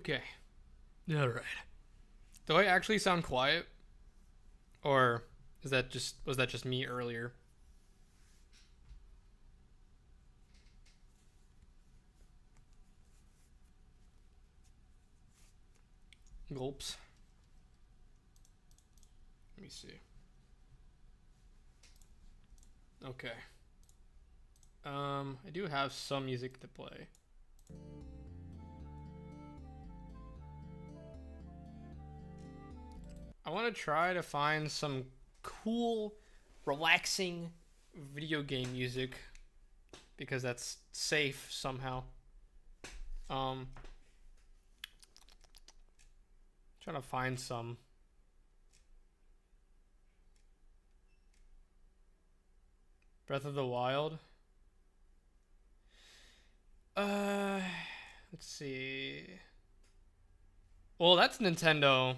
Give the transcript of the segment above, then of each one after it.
Okay. All right. Do I actually sound quiet, or is that just was that just me earlier? Gulps. Let me see. Okay. I do have some music to play. I want to try to find some cool, relaxing video game music because that's safe somehow. Um, Trying to find some. Breath of the Wild. Uh, let's see. Well, that's Nintendo.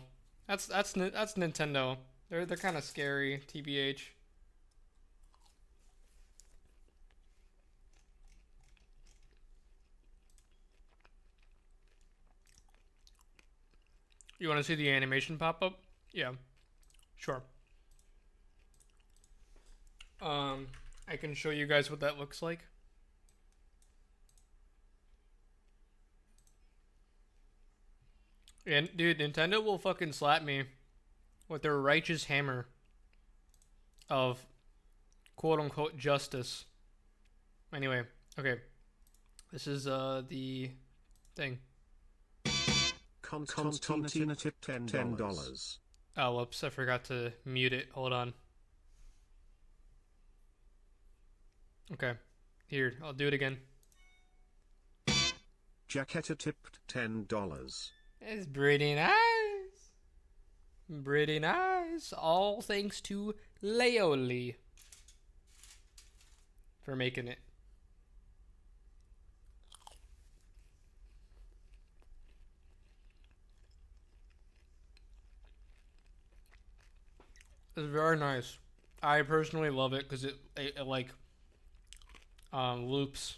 That's Nintendo. They're kind of scary, tbh. You want to see the animation pop up? Yeah, sure. I can show you guys what that looks like. And dude, Nintendo will fucking slap me with their righteous hammer of quote unquote justice. Anyway, okay. This is the thing. Constantina tip $10. Oh, whoops, I forgot to mute it. Hold on. Okay. Here, I'll do it again. Jacketta tipped $10. It's pretty nice. Pretty nice. All thanks to Leoli for making it. It's very nice. I personally love it because it like loops.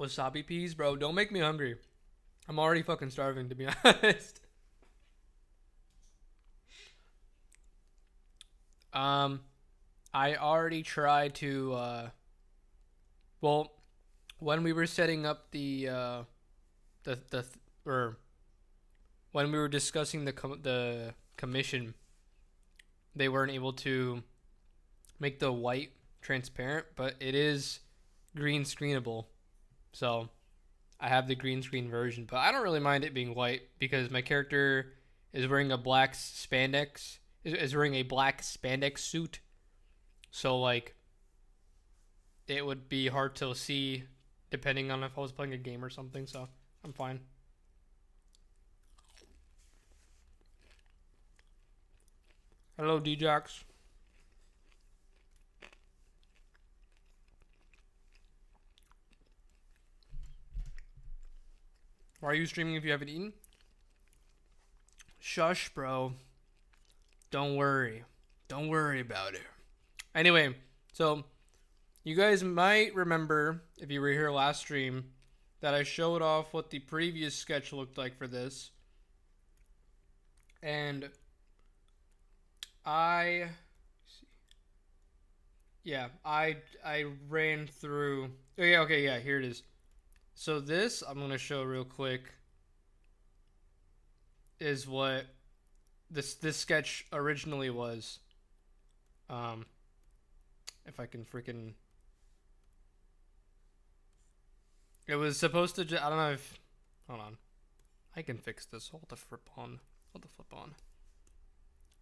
Wasabi peas, bro. Don't make me hungry. I'm already fucking starving, to be honest. um, I already tried to. Well, when we were setting up the or when we were discussing the commission, they weren't able to make the white transparent, but it is green screenable. So I have the green screen version, but I don't really mind it being white because my character is wearing a black spandex is wearing a black spandex suit. So like it would be hard to see depending on if I was playing a game or something, so I'm fine. Hello, Djax. Why are you streaming if you haven't eaten? Shush, bro. Don't worry. Don't worry about it. Anyway, so you guys might remember, if you were here last stream, that I showed off what the previous sketch looked like for this. And I I ran through. Oh yeah, okay, yeah, here it is. So this I'm gonna show real quick is what this sketch originally was. Um, if I can freaking, it was supposed to. I don't know if. Hold on, I can fix this. Hold the flip on. Hold the flip on.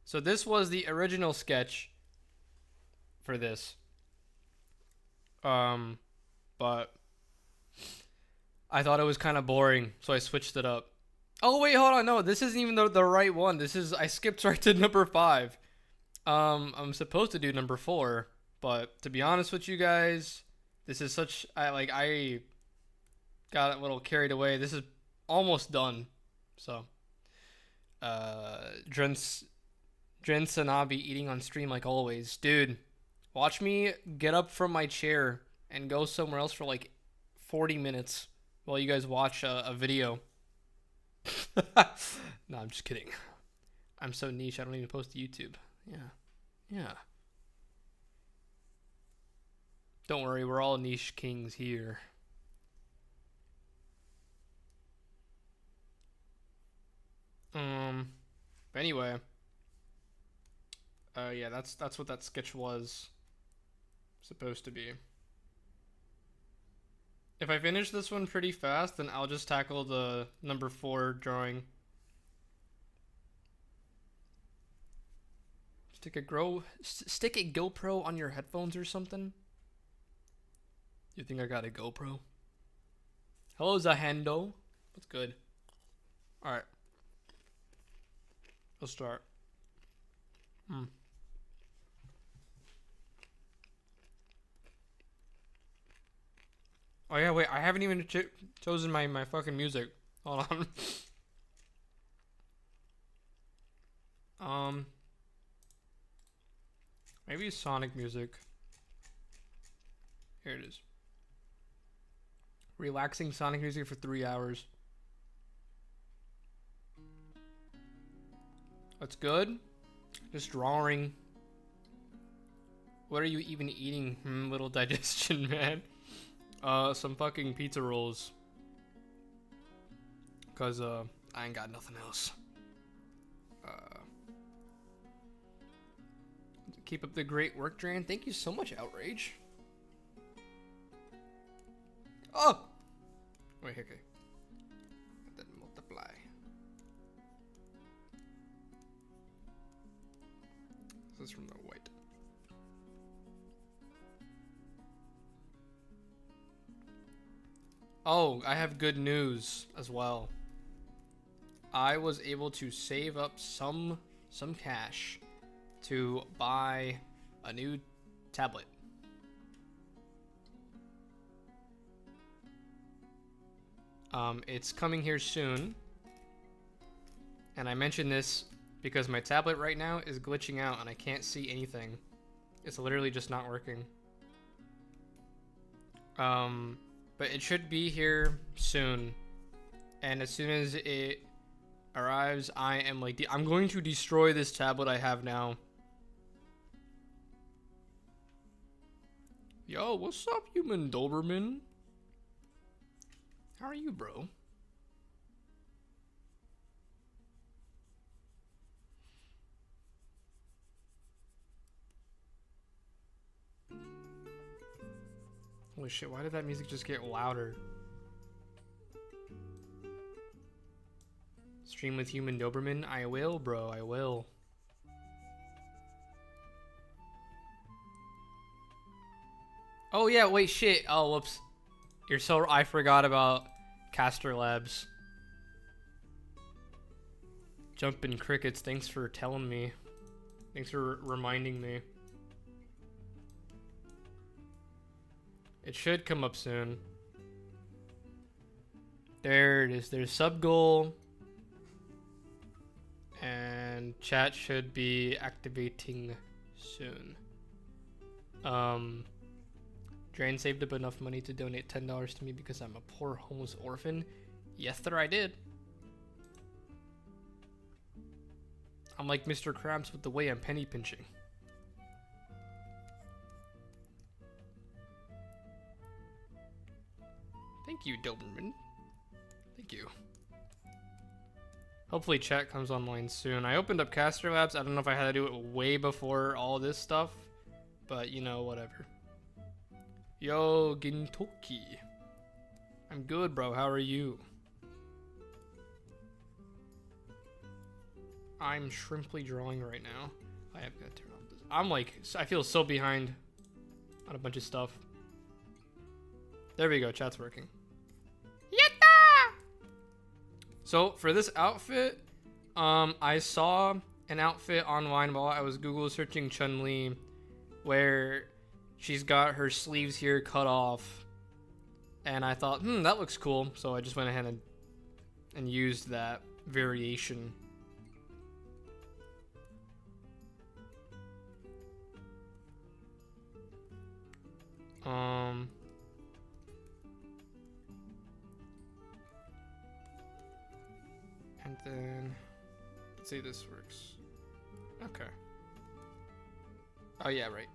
So this was the original sketch for this. But I thought it was kind of boring, so I switched it up. Oh wait, hold on. No, this isn't even the right one. This is I skipped right to number 5. I'm supposed to do number 4, but to be honest with you guys, this is such I got a little carried away. This is almost done. So, Dren Sanabi eating on stream like always, dude. Watch me get up from my chair and go somewhere else for like 40 minutes while you guys watch a video. No, I'm just kidding. I'm so niche, I don't even post to YouTube. Yeah. Yeah. Don't worry, we're all niche kings here. But anyway. Yeah, that's what that sketch was supposed to be. If I finish this one pretty fast, then I'll just tackle the number 4 drawing. Stick a GoPro on your headphones or something? You think I got a GoPro? Hello, Zahendo. What's good? Alright. Let's start. Oh yeah, wait, I haven't even chosen my fucking music. Hold on. Maybe Sonic music. Here it is. Relaxing Sonic music for 3 hours. That's good. Just drawing. What are you even eating? Little digestion, man. Some fucking pizza rolls. Cause I ain't got nothing else. Keep up the great work, Dran. Thank you so much, Outrage. Oh! Wait, okay. Then multiply. This is from the white. Oh, I have good news as well. I was able to save up some cash to buy a new tablet. It's coming here soon. And I mention this because my tablet right now is glitching out and I can't see anything. It's literally just not working. But it should be here soon. And as soon as it arrives, I am like, I'm going to destroy this tablet I have now. Yo, what's up, human Doberman? How are you, bro? Holy shit, why did that music just get louder? Stream with human Doberman? I will, bro, I will. Oh yeah, wait, shit. Oh, whoops. I forgot about Caster Labs. Jumpin' Crickets, thanks for telling me. Thanks for reminding me. It should come up soon. There it is. There's sub goal. And chat should be activating soon. Drain saved up enough money to donate $10 to me because I'm a poor homeless orphan. Yes, sir, I did. I'm like Mr. Krabs with the way I'm penny pinching. Thank you, Doberman. Thank you. Hopefully chat comes online soon. I opened up Caster Labs. I don't know if I had to do it way before all this stuff, but you know, whatever. Yo, Gintoki. I'm good, bro. How are you? I'm shrimply drawing right now. I have got to turn off this. I'm like, I feel so behind on a bunch of stuff. There we go. Chat's working. Yatta! So for this outfit, I saw an outfit online while I was Google searching Chun-Li, where she's got her sleeves here cut off, and I thought, that looks cool. So I just went ahead and used that variation. then let's see if this works. Okay. Oh yeah, right.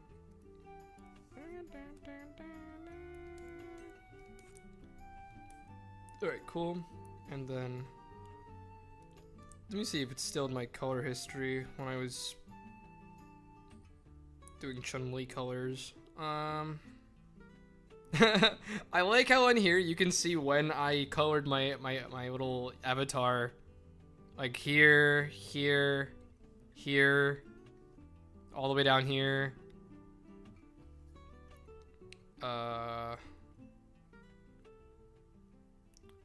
Alright, cool. And then let me see if it's still in my color history when I was doing chunli colors. I like how in here you can see when I colored my little avatar. Like here, here, here, all the way down here.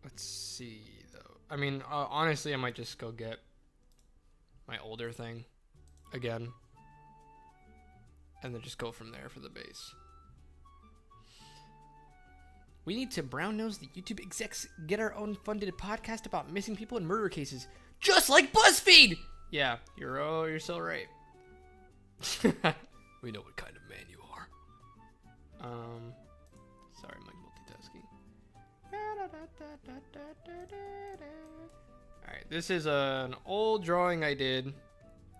Let's see though. I mean, honestly, I might just go get my older thing again, and then just go from there for the base. We need to brown nose the YouTube execs, get our own funded podcast about missing people and murder cases, just like BuzzFeed. Yeah, you're so right. We know what kind of man you are. Sorry, I'm like multitasking. Alright, this is an old drawing I did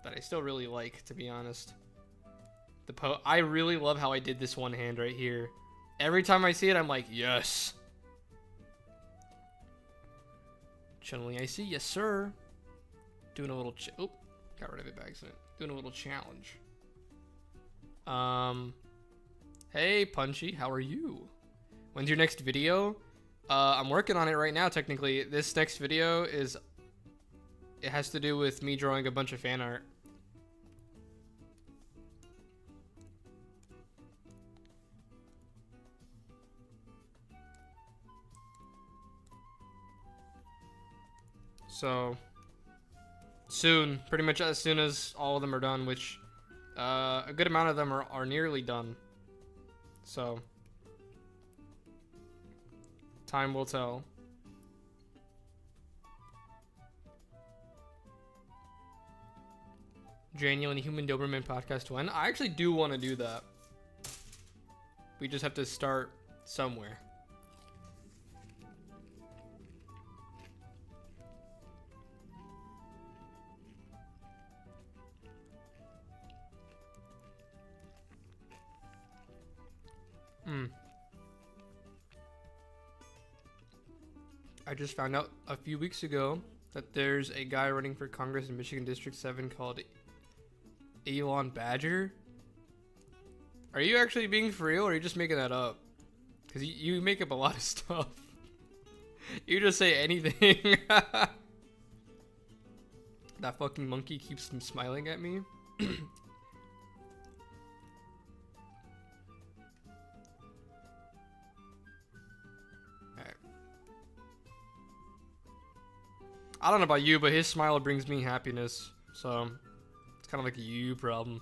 that I still really like, to be honest. I really love how I did this one hand right here. Every time I see it, I'm like, yes. Chunli, I see, yes, sir. Doing a little, oh, got rid of it by accident. Doing a little challenge. Hey, Punchy, how are you? When's your next video? I'm working on it right now, technically. This next video it has to do with me drawing a bunch of fan art. So, soon, pretty much as soon as all of them are done, which a good amount of them are nearly done. So, time will tell. Genuine Human Doberman podcast when? I actually do want to do that. We just have to start somewhere. I just found out a few weeks ago that there's a guy running for Congress in Michigan District 7 called Elon Badger. Are you actually being for real, or are you just making that up? Because you make up a lot of stuff. You just say anything. That fucking monkey keeps smiling at me. I don't know about you, but his smile brings me happiness. So, it's kind of like a you problem.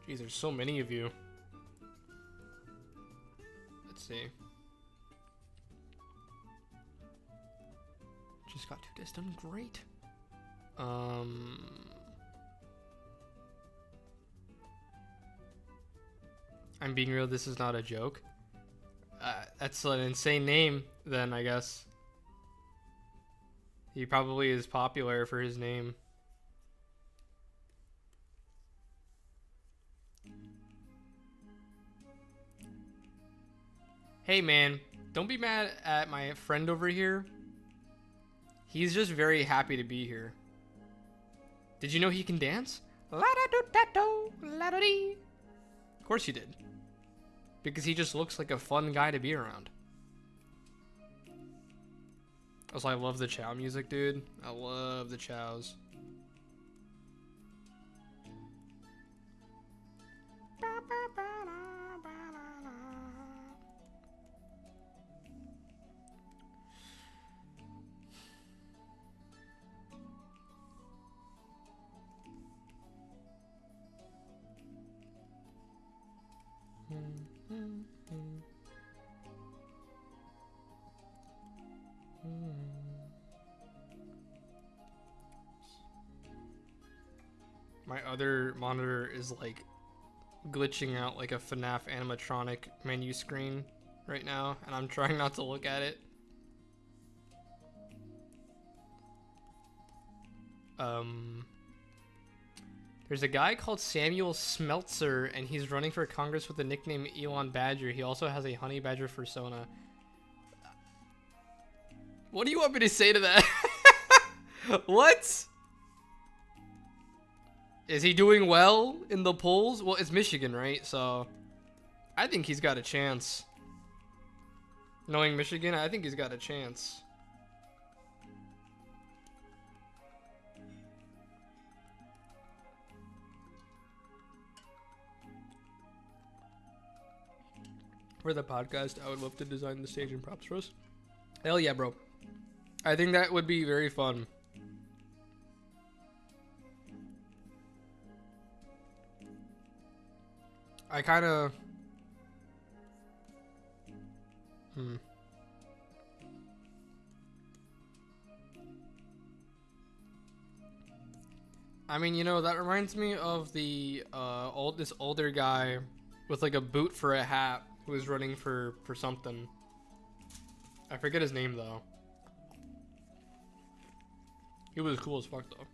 Geez, there's so many of you. Let's see. Just got 2 days done. Great. I'm being real, this is not a joke. That's an insane name, then, I guess. He probably is popular for his name. Hey, man, don't be mad at my friend over here. He's just very happy to be here. Did you know he can dance? La-da-do-da-do, la-da-dee. Of course you did. Because he just looks like a fun guy to be around. Also, I love the Chow music, dude. I love the Chows. my other monitor is like glitching out like a FNAF animatronic menu screen right now, and I'm trying not to look at it. There's a guy called Samuel Smeltzer, and he's running for Congress with the nickname Elon Badger. He also has a honey badger persona. What do you want me to say to that? What? Is he doing well in the polls? Well, it's Michigan, right? So I think he's got a chance. Knowing Michigan, I think he's got a chance. For the podcast, I would love to design the stage and props for us. Hell yeah, bro. I think that would be very fun. I kind of... I mean, you know, that reminds me of the this older guy with like a boot for a hat who was running for something. I forget his name though. He was cool as fuck though.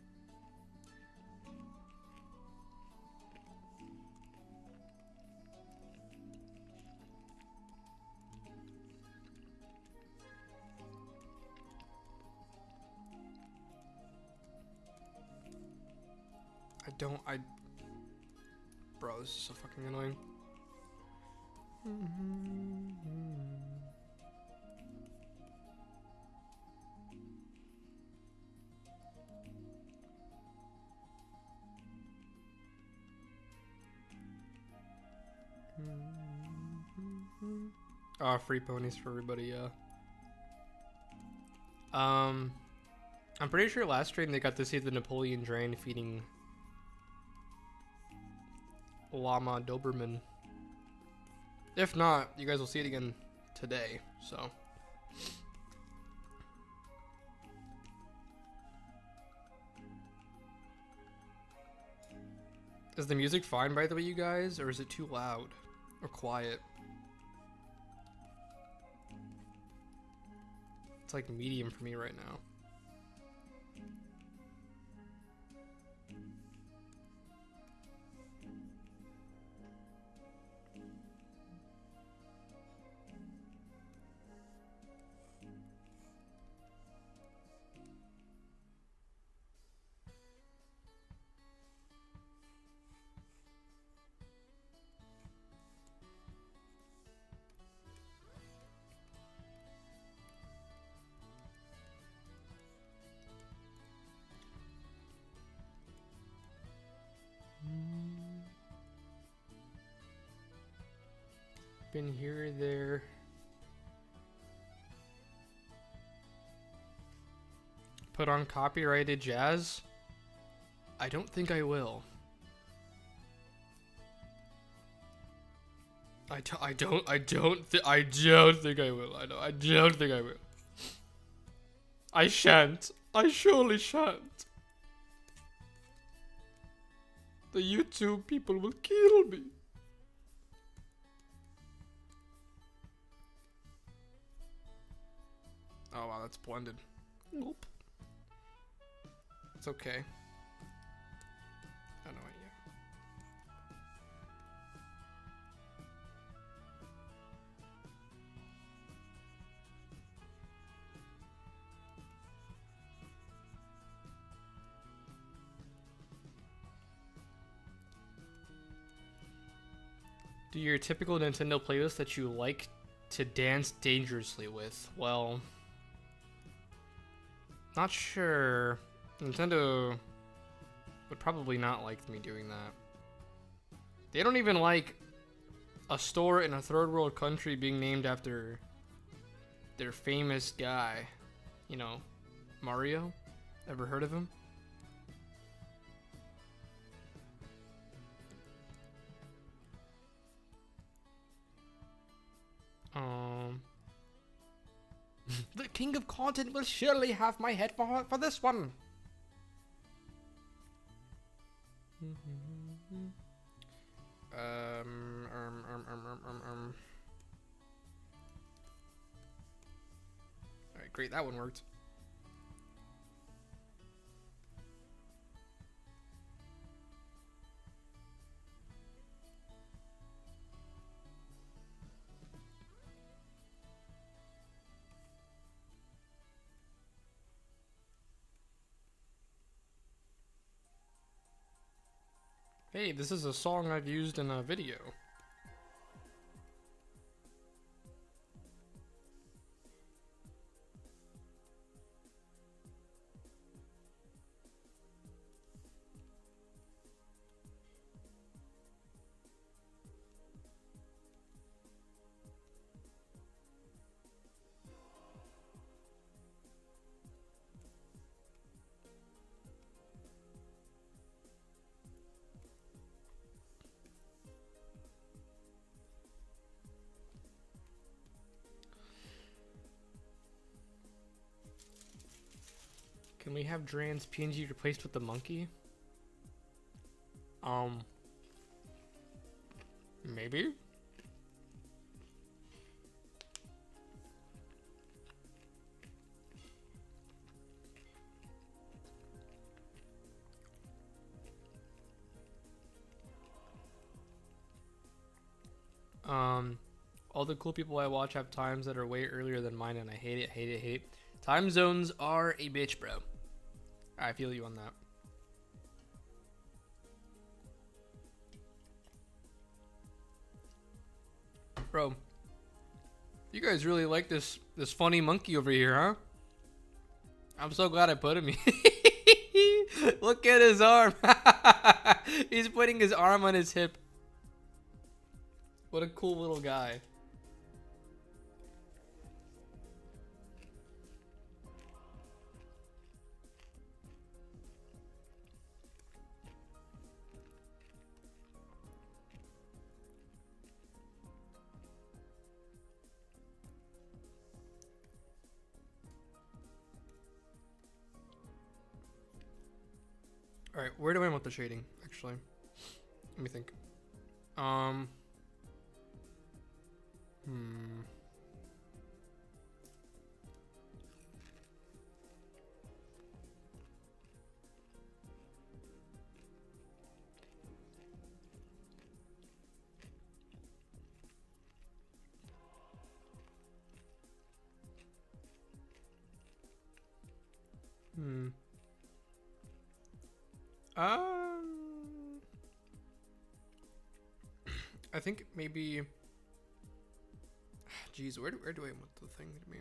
Bro, this is so fucking annoying. Free ponies for everybody, yeah. I'm pretty sure last stream they got to see the Napoleon Drain feeding Llama Doberman. If not, you guys will see it again today, so. Is the music fine, by the way, you guys, or is it too loud or quiet? It's like medium for me right now. Been here, there. Put on copyrighted jazz? I don't think I will. I don't think I will. I don't think I will. I shan't. I surely shan't. The YouTube people will kill me. Oh wow, that's blended. Nope. It's okay. I know it, yeah. Do your typical Nintendo playlist that you like to dance dangerously with? Well, not sure. Nintendo would probably not like me doing that. They don't even like a store in a third world country being named after their famous guy. You know, Mario? Ever heard of him? The king of content will surely have my head for this one. All right, great. That one worked. Hey, this is a song I've used in a video. Can we have Dran's PNG replaced with the monkey? Maybe? All the cool people I watch have times that are way earlier than mine, and I hate it, hate it, hate it. Time zones are a bitch, bro. I feel you on that. Bro, you guys really like this funny monkey over here, huh? I'm so glad I put him here. Look at his arm. He's putting his arm on his hip. What a cool little guy. All right, where do I want the shading? Actually, let me think. I think maybe. Jeez, where do I want the thing to be?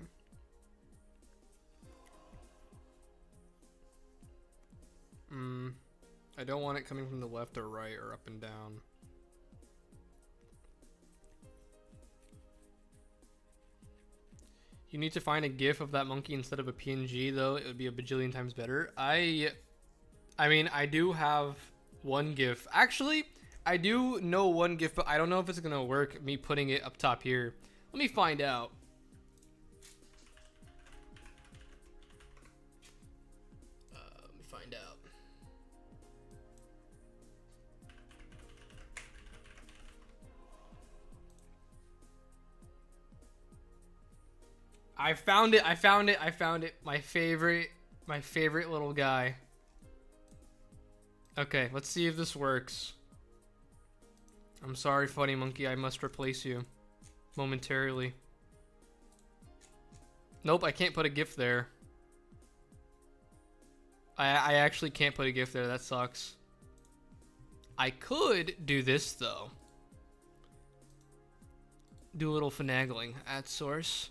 I don't want it coming from the left or right or up and down. You need to find a GIF of that monkey instead of a PNG, though. It would be a bajillion times better. I mean, I do have one GIF. Actually, I do know one GIF, but I don't know if it's gonna work. Me putting it up top here. Let me find out. Let me find out. I found it. I found it. I found it. My favorite little guy. Okay, let's see if this works. I'm sorry, funny monkey. I must replace you momentarily. Nope, I can't put a GIF there. I actually can't put a GIF there. That sucks. I could do this, though. Do a little finagling. Add source.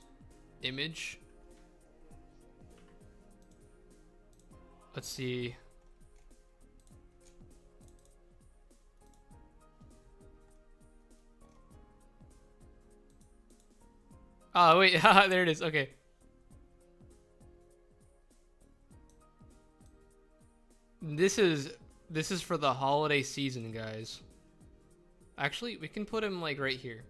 Image. Let's see. Oh, wait. There it is. Okay. This is for the holiday season, guys. Actually, we can put him like right here.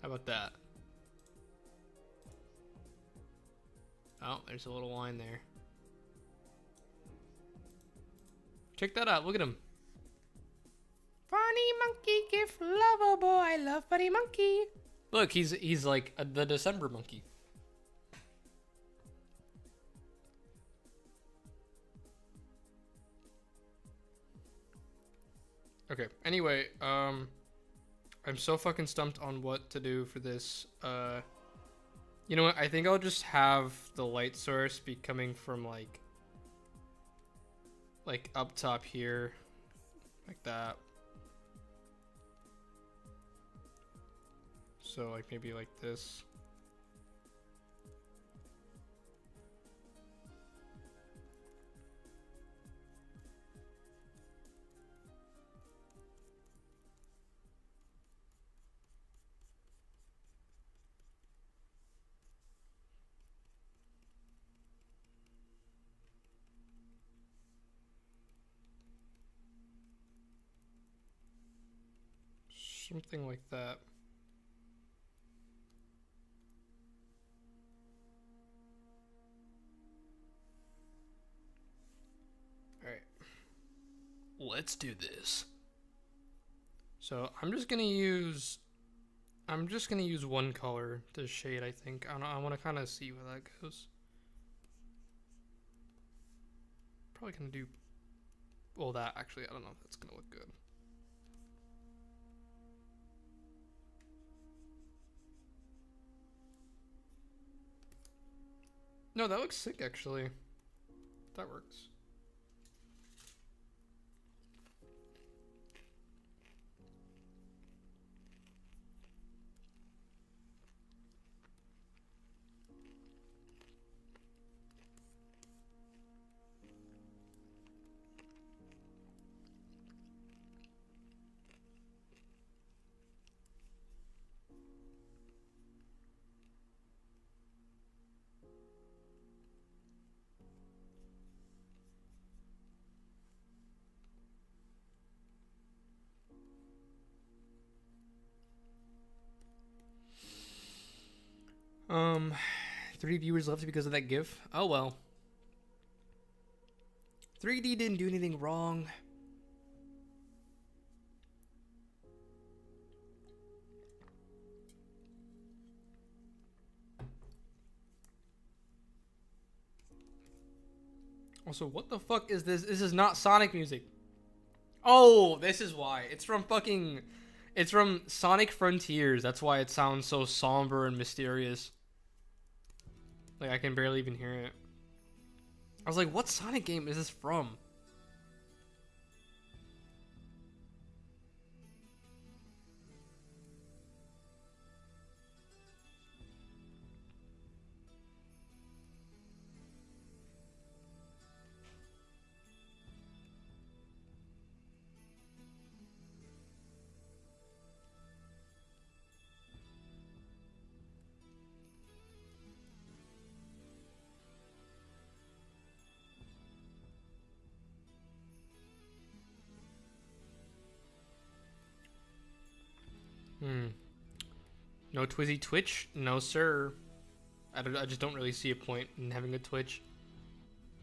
How about that? Oh, there's a little line there. Check that out. Look at him. Funny monkey gift lover boy. I love funny monkey. Look, he's like the December monkey. Okay. Anyway, I'm so fucking stumped on what to do for this. You know what? I think I'll just have the light source be coming from like up top here, like that. So like maybe like this. Something like that. Alright. Let's do this. So I'm just gonna use one color to shade, I think. I wanna kinda see where that goes. Probably gonna do well that actually I don't know if that's gonna look good. No, that looks sick actually. That works. Um, 3 viewers left because of that GIF. Oh well. 3D didn't do anything wrong. Also, what the fuck is this? This is not Sonic music. Oh, this is why. It's from Sonic Frontiers. That's why it sounds so somber and mysterious. Like, I can barely even hear it. I was like, what Sonic game is this from? No Twizzy Twitch? No, sir. I just don't really see a point in having a Twitch.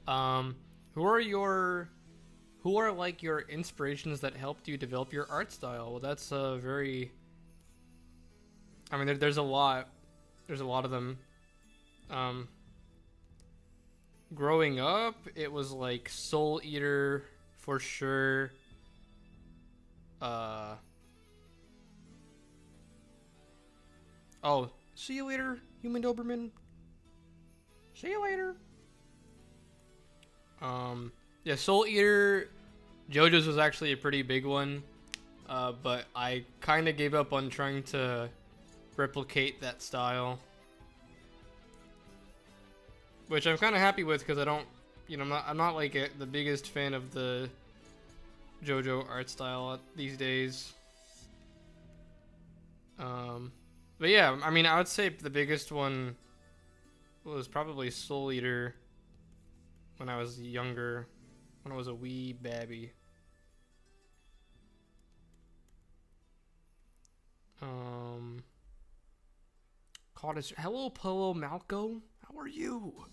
Who are like your inspirations that helped you develop your art style? Well, that's a very. I mean, there's a lot. There's a lot of them. Growing up, it was like Soul Eater for sure. Oh, see you later, human Doberman. See you later. Yeah, Soul Eater, JoJo's was actually a pretty big one, but I kind of gave up on trying to replicate that style, which I'm kind of happy with because I don't, you know, I'm not like the biggest fan of the JoJo art style these days. But yeah, I mean, I would say the biggest one was probably Soul Eater when I was younger, when I was a wee babby. Caught us. Hello, Polo Malco. How are you?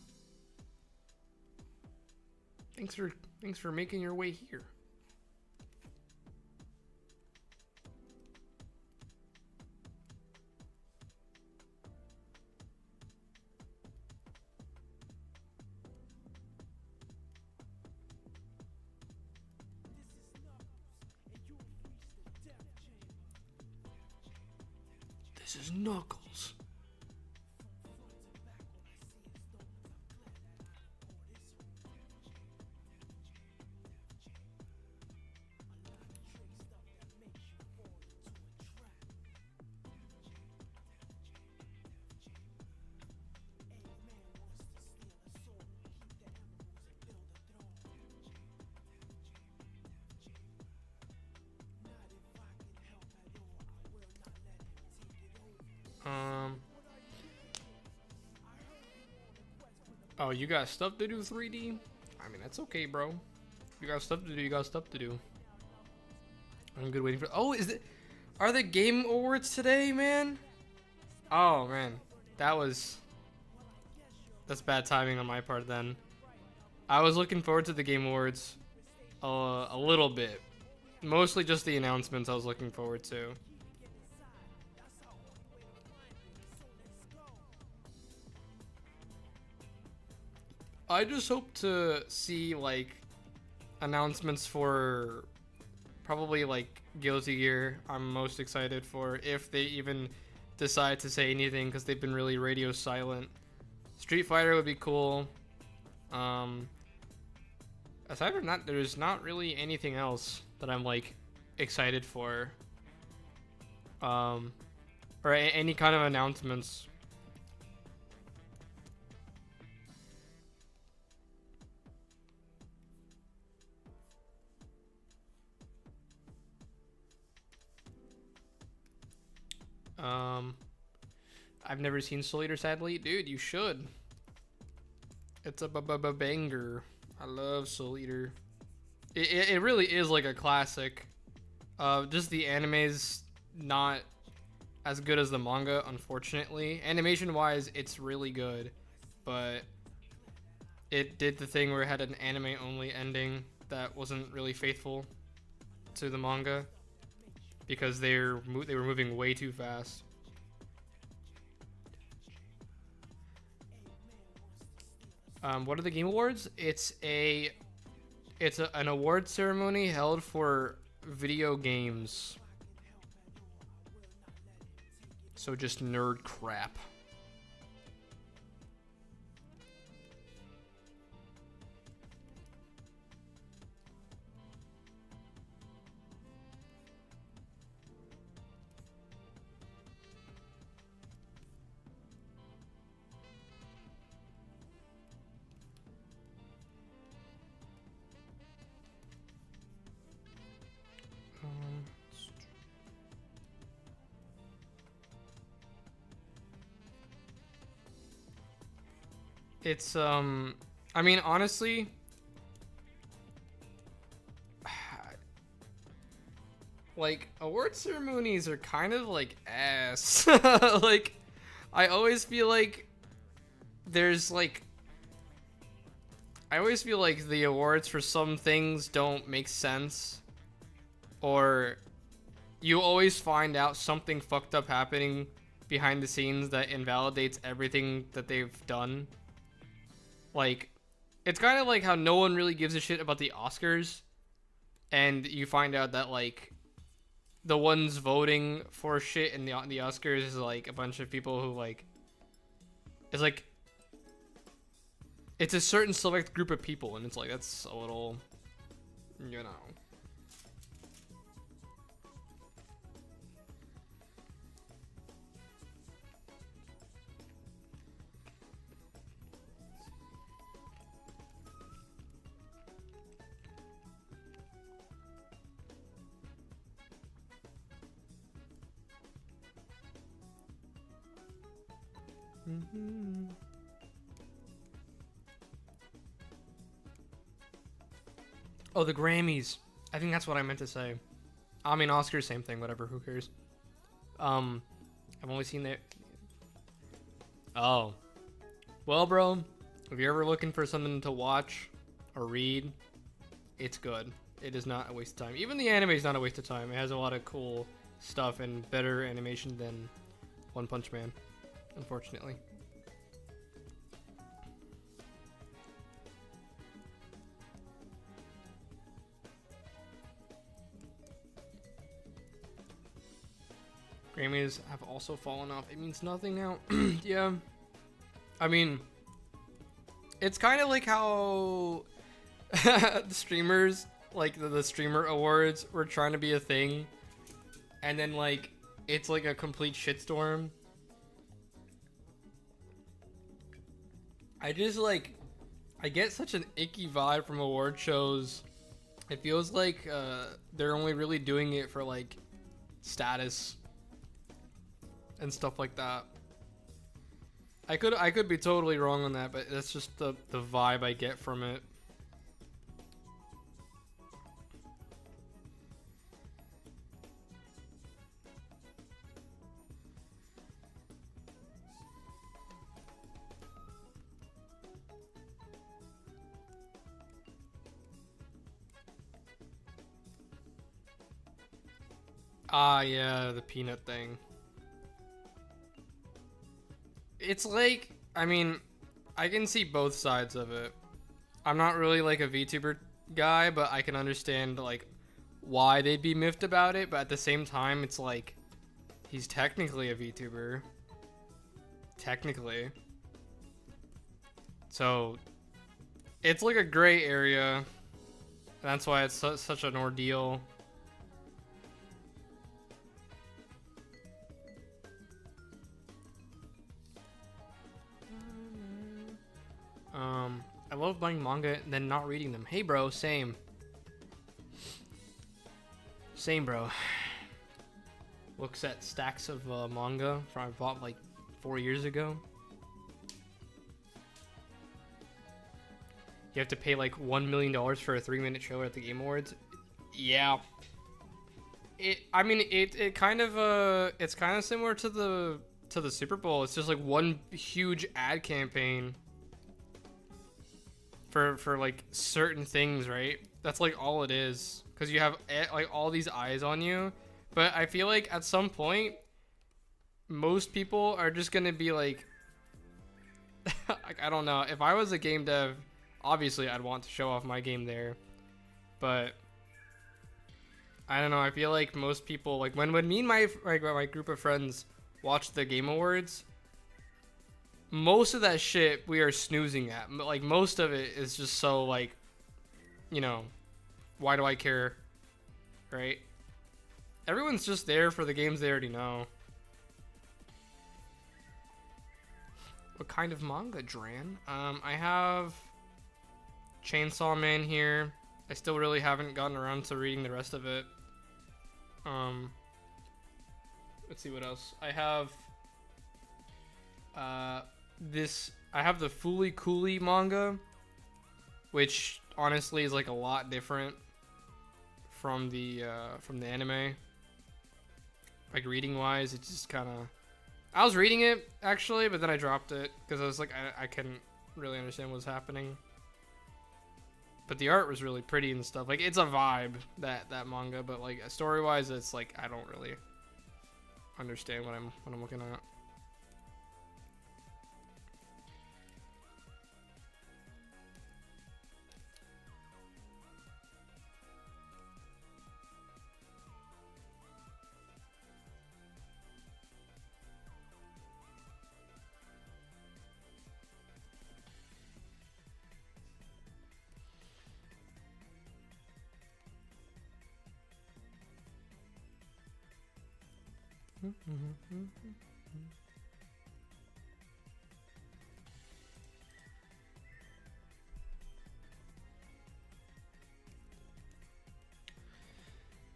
Thanks for making your way here. This is Knuckles. Oh, you got stuff to do, 3D? I mean, that's okay, bro. You got stuff to do, you got stuff to do. I'm good waiting for... Oh, is it... Are the Game Awards today, man? Oh, man. That's bad timing on my part, then. I was looking forward to the Game Awards a little bit. Mostly just the announcements I was looking forward to. I just hope to see, like, announcements for probably, like, Guilty Gear. I'm most excited for, if they even decide to say anything, because they've been really radio silent. Street Fighter would be cool. Aside from that, there's not really anything else that I'm, like, excited for. Or any kind of announcements. I've never seen Soul Eater, sadly. Dude, you should. It's a banger. I love Soul Eater. It really is like a classic. Just the anime's not as good as the manga, unfortunately. Animation-wise, it's really good. But it did the thing where it had an anime-only ending that wasn't really faithful to the manga. Because they were moving way too fast. What are the Game Awards? It's an award ceremony held for video games. So just nerd crap. It's I mean, honestly, like, award ceremonies are kind of like ass. Like, I always feel like there's like, I always feel like the awards for some things don't make sense, or you always find out something fucked up happening behind the scenes that invalidates everything that they've done. Like, it's kind of like how no one really gives a shit about the Oscars, and you find out that, like, the ones voting for shit in the Oscars is, like, a bunch of people who, like, it's like, it's a certain select group of people, and it's like, that's a little, you know. Mm-hmm. Oh, the Grammys. I think that's what I meant to say. I mean, Oscars, same thing. Whatever. Who cares? I've only seen that. Oh, well, bro. If you're ever looking for something to watch or read, it's good. It is not a waste of time. Even the anime is not a waste of time. It has a lot of cool stuff and better animation than One Punch Man, unfortunately. Grammys have also fallen off. It means nothing now. Yeah. I mean, it's kind of like how the streamers, like the streamer awards were trying to be a thing. And then like, it's like a complete shitstorm. I just like, I get such an icky vibe from award shows. It feels like they're only really doing it for like status and stuff like that. I could be totally wrong on that, but that's just the vibe I get from it. Ah, yeah, the peanut thing. It's like, I mean, I can see both sides of it. I'm not really like a VTuber guy, but I can understand like why they'd be miffed about it. But at the same time, it's like he's technically a VTuber. Technically. So it's like a gray area. And that's why it's such an ordeal. I love buying manga and then not reading them. Hey, bro, same. Same, bro. Looks at stacks of manga from I bought like 4 years ago. You have to pay like $1 million for a 3-minute trailer at the Game Awards. Yeah. I mean, it kind of it's kind of similar to the Super Bowl. It's just like one huge ad campaign for like certain things, right? That's like all it is, because you have like all these eyes on you. But I feel like at some point most people are just gonna be like I don't know, if I was a game dev, obviously I'd want to show off my game there, but I don't know, I feel like most people, like when me and my group of friends watch the Game Awards, most of that shit we are snoozing at. Like, most of it is just so, like, you know, why do I care, right? Everyone's just there for the games they already know. What kind of manga, Dran? I have Chainsaw Man here. I still really haven't gotten around to reading the rest of it. Let's see what else. I have I have the Fooly Cooly manga, which honestly is like a lot different from the anime. Like reading wise, it's just kind of, I was reading it actually, but then I dropped it because I was like, I couldn't really understand what was happening. But the art was really pretty and stuff. Like, it's a vibe, that manga, but like story wise, it's like I don't really understand what I'm looking at.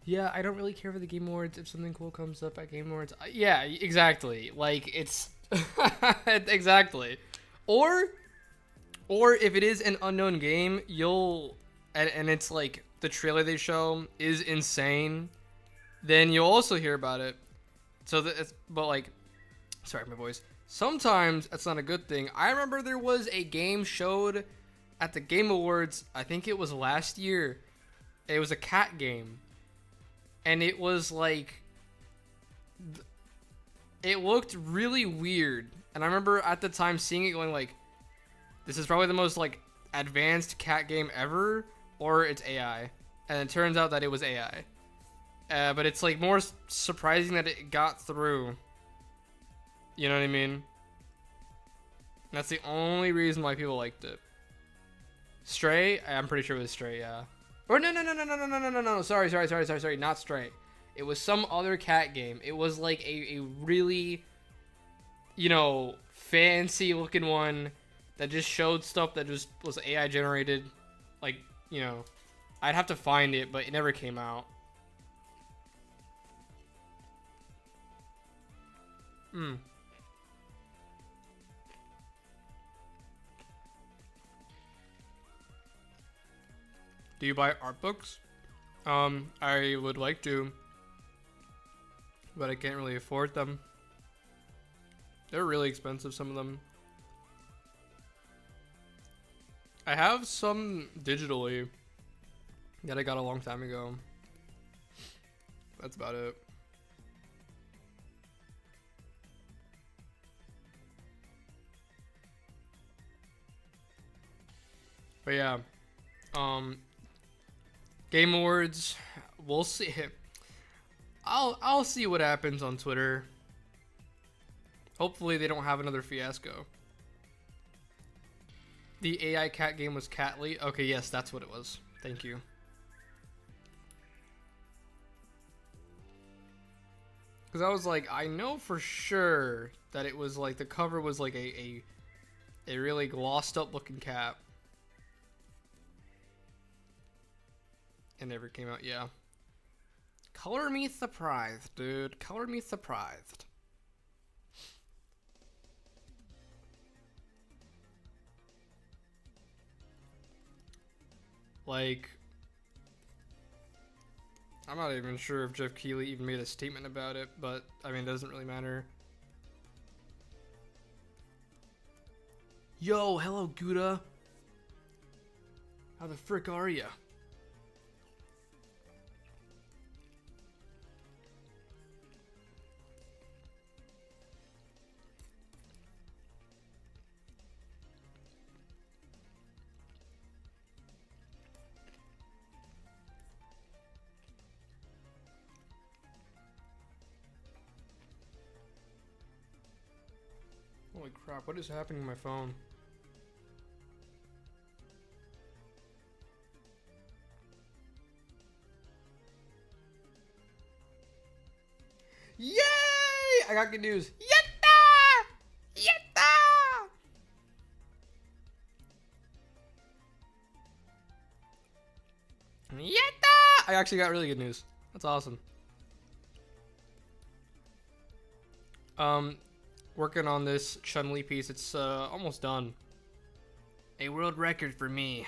Yeah, I don't really care for the Game Awards if something cool comes up at Game Awards. Yeah, exactly. Like, it's exactly. Or if it is an unknown game, and it's like the trailer they show is insane, then you'll also hear about it. So but like, sorry, my voice. Sometimes that's not a good thing. I remember there was a game showed at the Game Awards, I think it was last year. It was a cat game, and it was like, it looked really weird. And I remember at the time seeing it going like, this is probably the most like advanced cat game ever, or it's AI. And it turns out that it was AI. But it's like more surprising that it got through. You know what I mean? That's the only reason why people liked it. Stray? I'm pretty sure it was Stray, yeah. Or no. Sorry. Not Stray. It was some other cat game. It was like a really, you know, fancy looking one that just showed stuff that just was AI generated. Like, you know, I'd have to find it, but it never came out. Do you buy art books? I would like to, but I can't really afford them. They're really expensive, some of them. I have some digitally that I got a long time ago. That's about it. But yeah, Game Awards, we'll see. I'll see what happens on Twitter. Hopefully they don't have another fiasco. The AI cat game was Catly. Okay, yes, that's what it was. Thank you. Because I was like, I know for sure that it was like, the cover was like a really glossed up looking cat. It never came out, yeah. Color me surprised, dude. Color me surprised. Like, I'm not even sure if Jeff Keighley even made a statement about it, but I mean, it doesn't really matter. Yo, hello, Gouda. How the frick are ya? Holy crap, what is happening to my phone? Yay! I got good news. Yatta! Yatta! Yatta! I actually got really good news. That's awesome. Working on this chunli piece. It's almost done. A world record for me.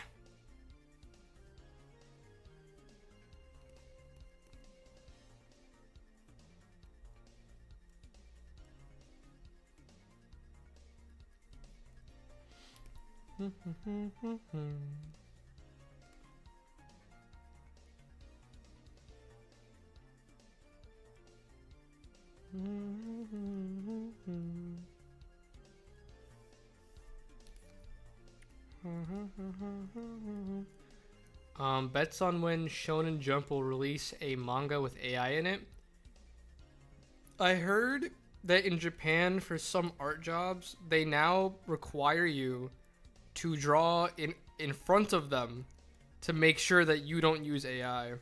Bets on when Shonen Jump will release a manga with AI in it. I heard that in Japan, for some art jobs, they now require you to draw in front of them to make sure that you don't use AI.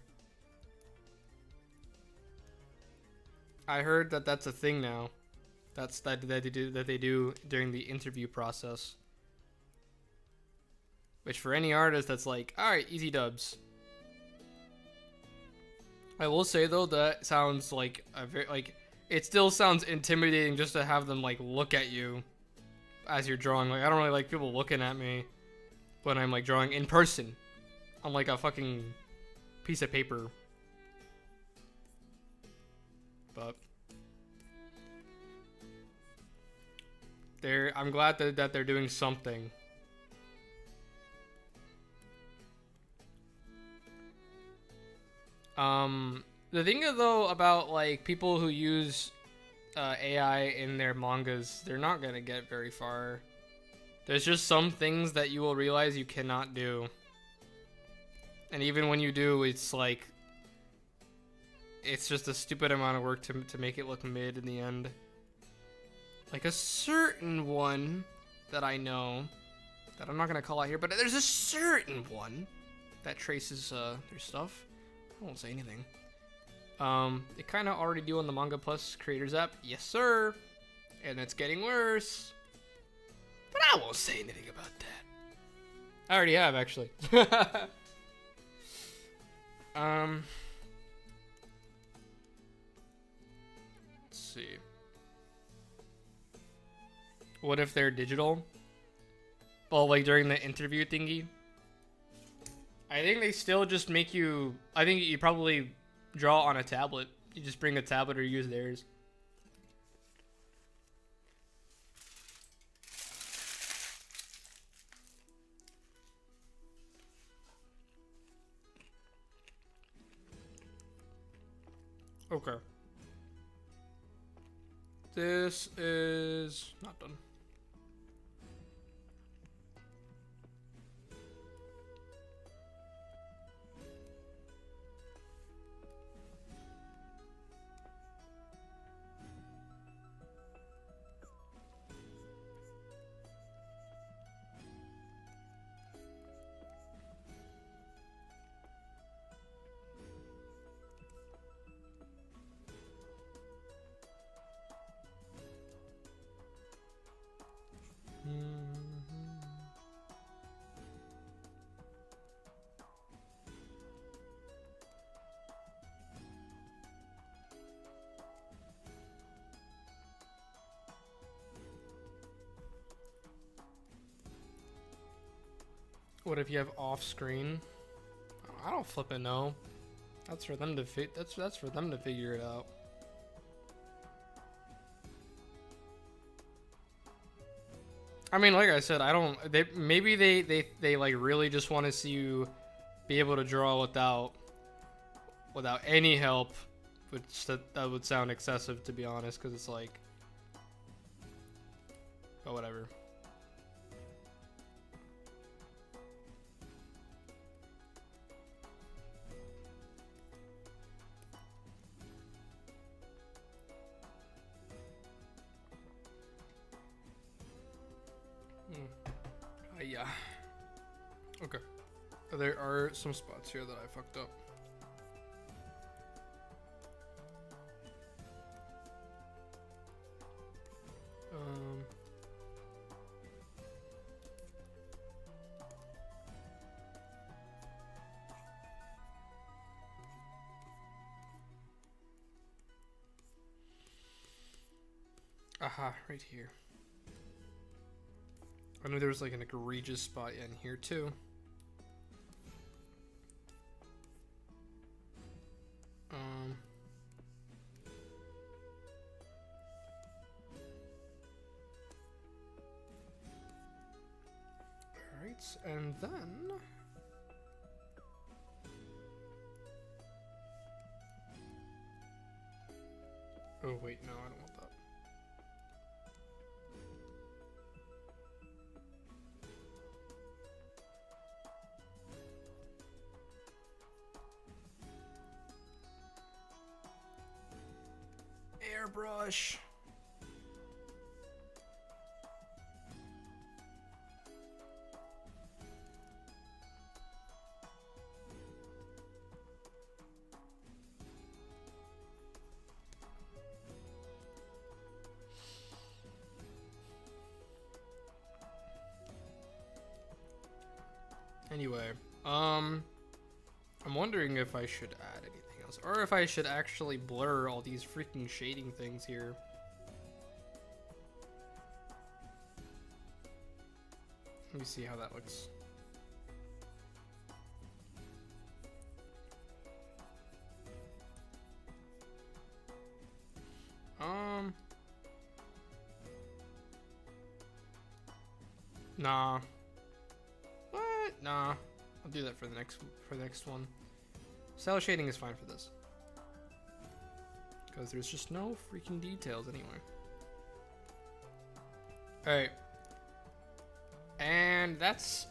I heard that that's a thing now. That they do during the interview process. Which for any artist, that's like, all right, easy dubs. I will say though, that sounds like a very it still sounds intimidating just to have them like look at you as you're drawing. Like, I don't really like people looking at me when I'm like drawing in person on like a fucking piece of paper. But I'm glad that they're doing something. The thing though about like people who use AI in their mangas, they're not gonna get very far. There's just some things that you will realize you cannot do. And even when you do, it's like, it's just a stupid amount of work to make it look mid in the end. Like a certain one that I know, that I'm not going to call out here, but there's a certain one that traces their stuff. I won't say anything. They kind of already do on the Manga Plus Creators app. Yes, sir. And it's getting worse. But I won't say anything about that. I already have, actually. Let's see. What if they're digital? Well, like during the interview thingy? I think they still just make you... I think you probably draw on a tablet. You just bring a tablet or use theirs. Okay. This is not done. What if you have off screen? I don't flipping know. That's for them to that's for them to figure it out. I mean, like I said, I don't. Maybe they like really just want to see you be able to draw without any help, which that would sound excessive, to be honest, because it's like, but whatever. Yeah. Okay. There are some spots here that I fucked up. Aha, right here. I knew there was like an egregious spot in here too. Alright, and then... Oh wait, no, I don't want that. Airbrush. Anyway, I'm wondering if I should add anything else, or if I should actually blur all these freaking shading things here. Let me see how that looks. Nah. What? Nah. I'll do that for the next one. Cell shading is fine for this. Because there's just no freaking details anywhere. Alright. And that's...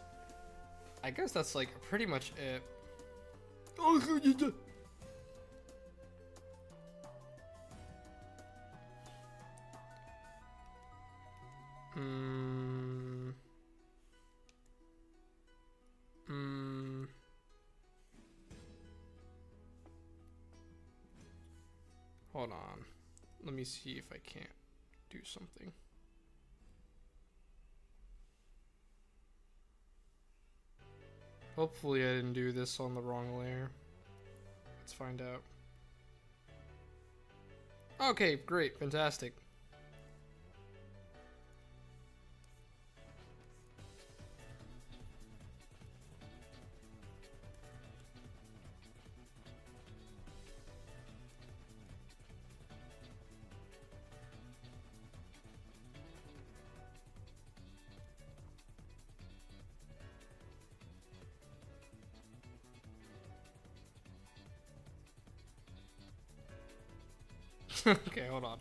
I guess that's like pretty much it. Hold on. Let me see if I can't do something. Hopefully I didn't do this on the wrong layer. Let's find out. Okay, great, fantastic. Okay, hold on.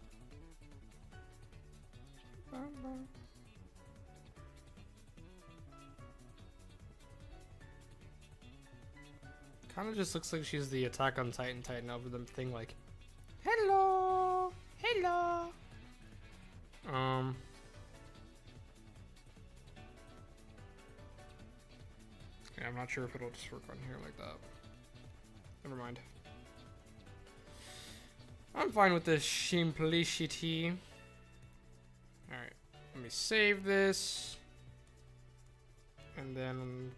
Kind of just looks like she's the Attack on Titan Titan over them thing, like, hello, hello. Yeah, I'm not sure if it'll just work on here like that. Never mind. I'm fine with this simplicity. Alright, let me save this. And then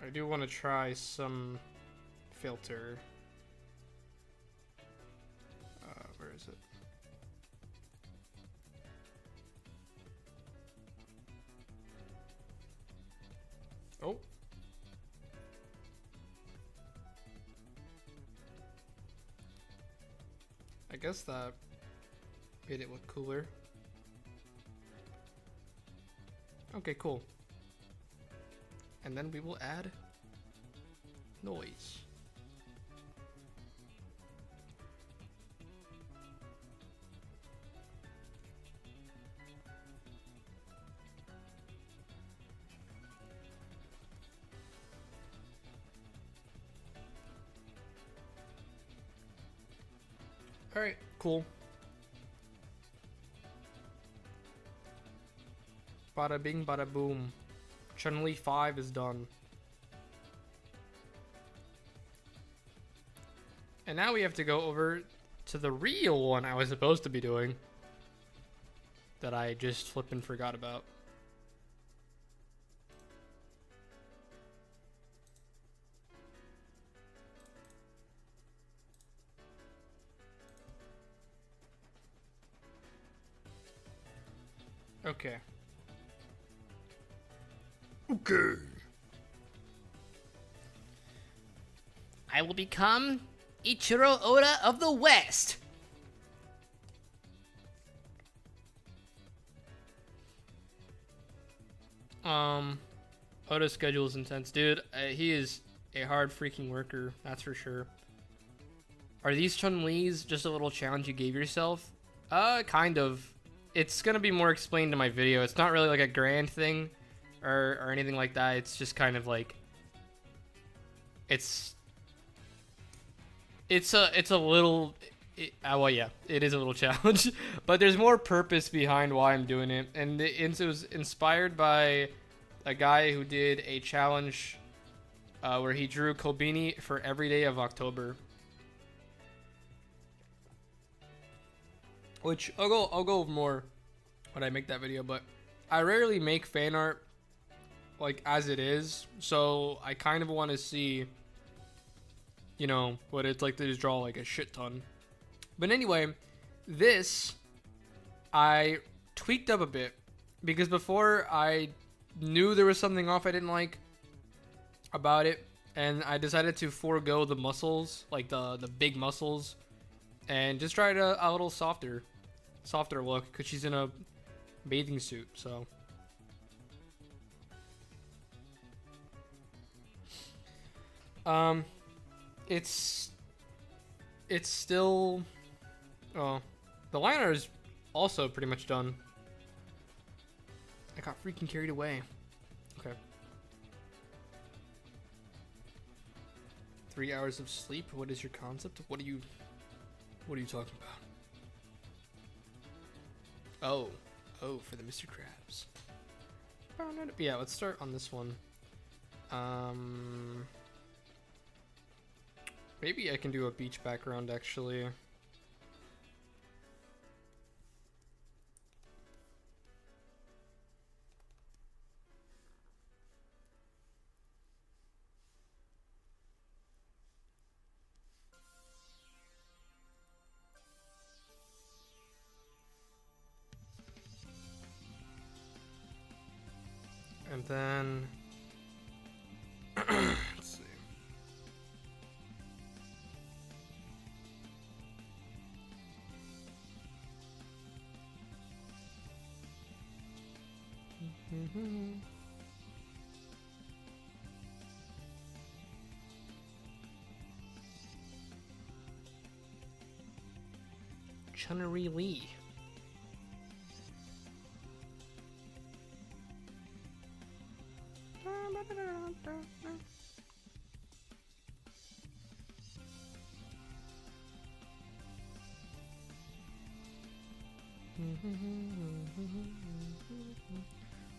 I do want to try some filter. Where is it? Oh. I guess that made it look cooler. Okay, cool. And then we will add noise. Alright, cool. Bada bing, bada boom. Chunli 5 is done. And now we have to go over to the real one I was supposed to be doing. That I just flippin' forgot about. Okay. Okay. I will become Ichiro Oda of the West. Oda's schedule is intense, dude. He is a hard freaking worker, that's for sure. Are these Chun-Li's just a little challenge you gave yourself? Kind of. It's gonna be more explained in my video. It's not really like a grand thing or anything like that. It's just kind of like it's a little well, yeah, it is a little challenge, but there's more purpose behind why I'm doing it, and it was inspired by a guy who did a challenge where he drew Kobeni for every day of October. Which I'll go over more when I make that video, but I rarely make fan art like as it is, so I kind of want to see, you know, what it's like to just draw like a shit ton. But anyway, this I tweaked up a bit because before I knew there was something off I didn't like about it, and I decided to forego the muscles, like the big muscles, and just try it a little softer look because she's in a bathing suit. So It's still. Oh, the liner is also pretty much done. I got freaking carried away. Okay. 3 hours of sleep. What is your concept? What are you talking about? Oh, for the Mr. Krabs. Yeah, let's start on this one. Maybe I can do a beach background actually. And then let's see. Chunri Lee.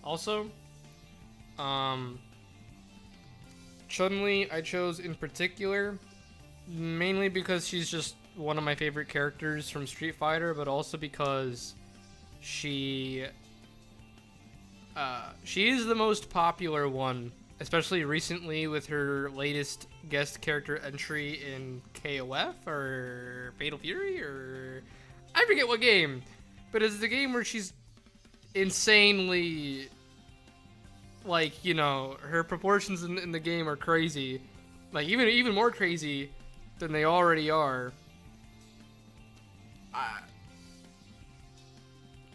Also, Chun-Li I chose in particular mainly because she's just one of my favorite characters from Street Fighter, but also because she is the most popular one, especially recently with her latest guest character entry in KOF or Fatal Fury, or I forget what game, but it's the game where she's insanely, like, you know, her proportions in the game are crazy, like even more crazy than they already are.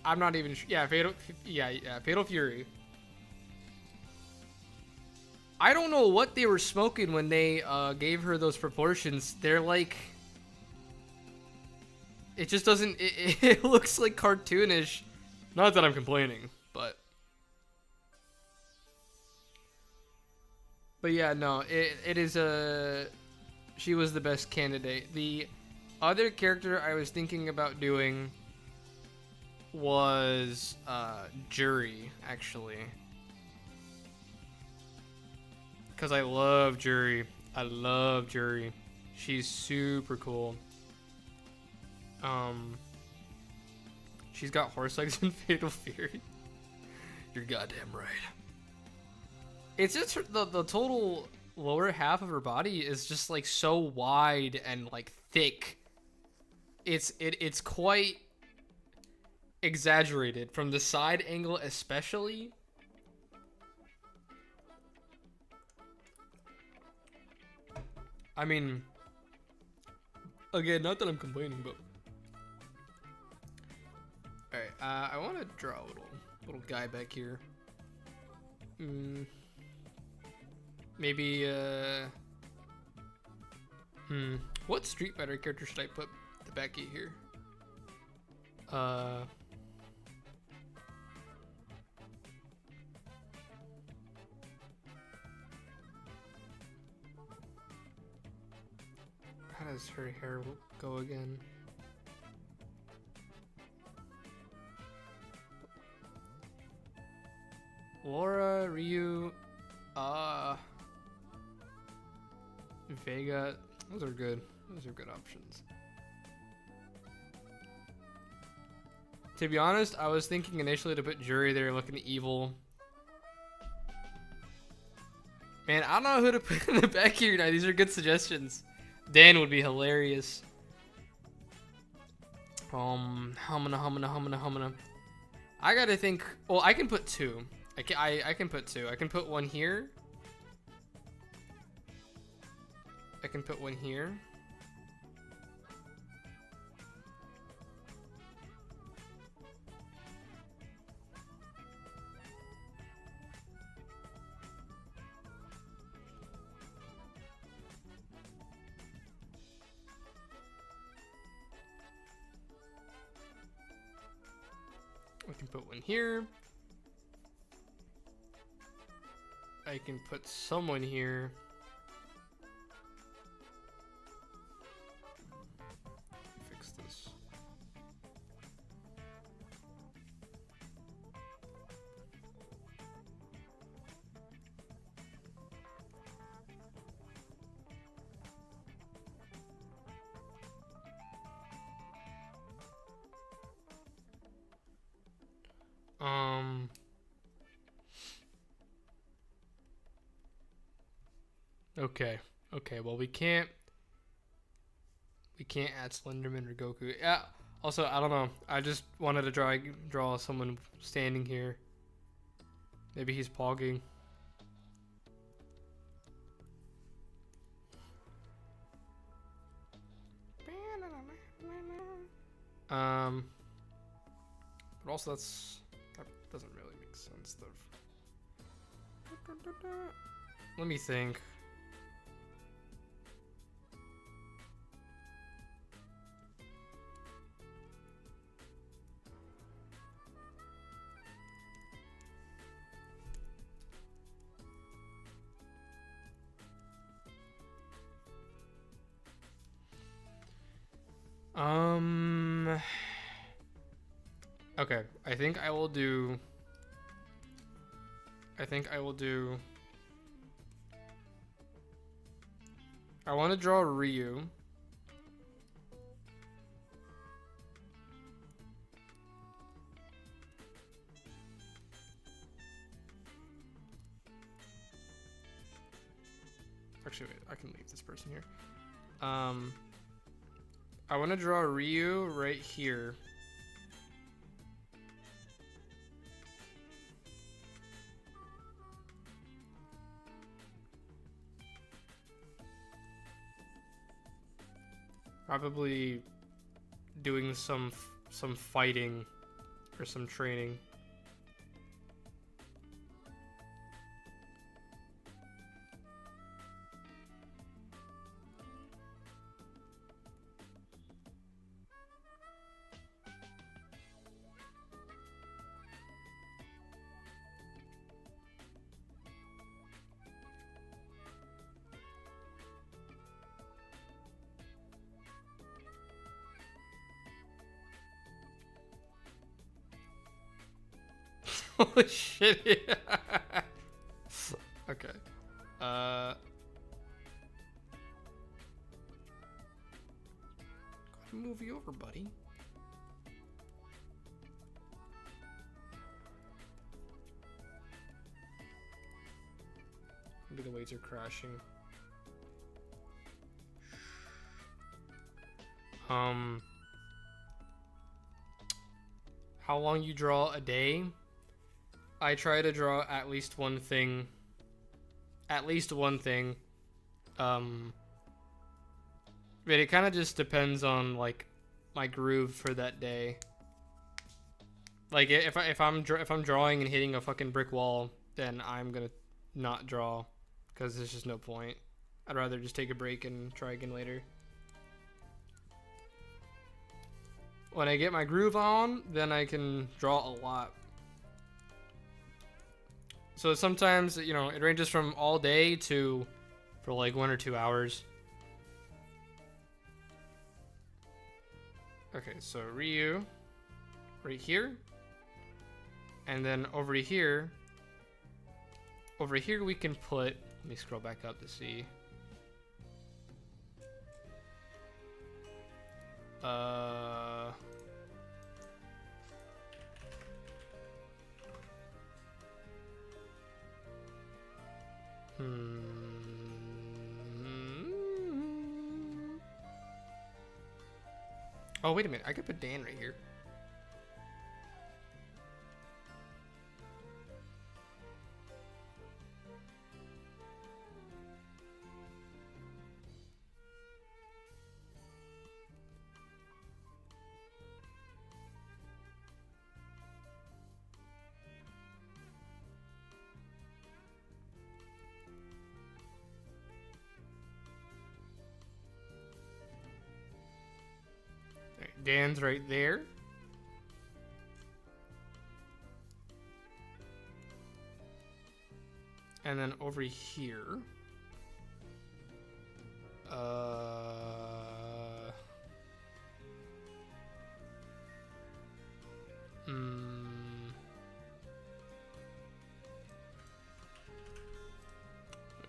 I'm not even sure. Yeah, Fatal Fury. I don't know what they were smoking when they gave her those proportions. They're like, it just doesn't. It looks like cartoonish. Not that I'm complaining, but yeah, no. It is a. She was the best candidate. The other character I was thinking about doing was Jury, actually, because I love Jury. She's super cool. She's got horse legs in Fatal Fury. You're goddamn right. It's just the total lower half of her body is just like so wide and like thick. It's quite exaggerated from the side angle, especially. I mean, again, not that I'm complaining, but all right. I want to draw a little guy back here. Maybe what Street Fighter character should I put the backy here? How does her hair go again? Laura, Ryu, Vega. Those are good. Those are good options. To be honest, I was thinking initially to put Jury there looking evil. Man, I don't know who to put in the back here now. These are good suggestions. Dan would be hilarious. Humana. I gotta think. Well, I can put two. I can put two. I can put one here. I can put one here. We can put one here. I can put someone here. Fix this. Okay. Okay, well we can't add Slenderman or Goku. Yeah. Also, I don't know. I just wanted to draw someone standing here. Maybe he's pogging. But also that doesn't really make sense though. Let me think. Okay, I think I will do I want to draw Ryu. Actually, wait, I can leave this person here. I want to draw Ryu right here. Probably doing some fighting or some training. Holy shit. Okay. Gotta move you over, buddy. Maybe the waves are crashing. How long you draw a day? I try to draw at least one thing. But it kind of just depends on like my groove for that day. Like if I'm drawing and hitting a fucking brick wall, then I'm gonna not draw because there's just no point. I'd rather just take a break and try again later. When I get my groove on, then I can draw a lot. So sometimes, you know, it ranges from all day to for like 1 or 2 hours. Okay, so Ryu right here. And then over here we can put, let me scroll back up to see. Oh, wait a minute. I could put Dan right here. Dan's right there. And then over here. Let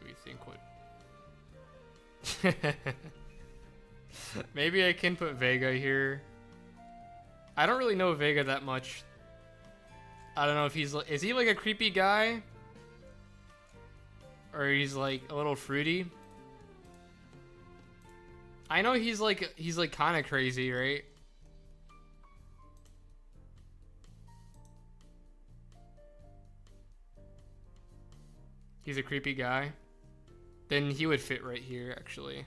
me think what. Maybe I can put Vega here. I don't really know Vega that much. I don't know if he's, is he like a creepy guy? Or he's like a little fruity? I know he's like kind of crazy, right? He's a creepy guy. Then he would fit right here, actually.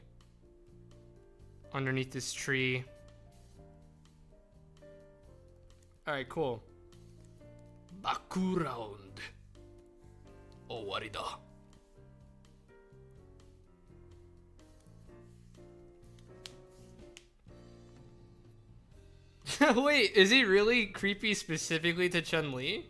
Underneath this tree. Alright, cool. Background. Owarida. Wait, is he really creepy specifically to Chun-Li?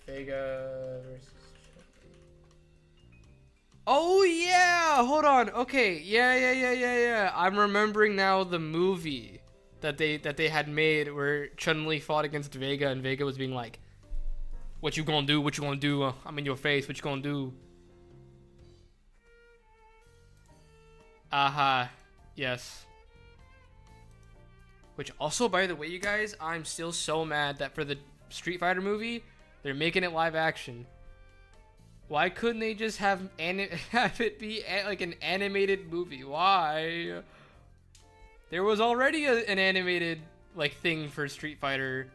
Vega versus Chun-Li. Oh yeah, hold on. Okay, yeah. I'm remembering now the movie that they had made where Chun-Li fought against Vega and Vega was being like, "What you gonna do? What you gonna do? I'm in your face. What you gonna do?" Aha, yes. Which also, by the way, you guys, I'm still so mad that for the Street Fighter movie, they're making it live action. Why couldn't they just have it be like an animated movie? Why? There was already an animated like thing for Street Fighter,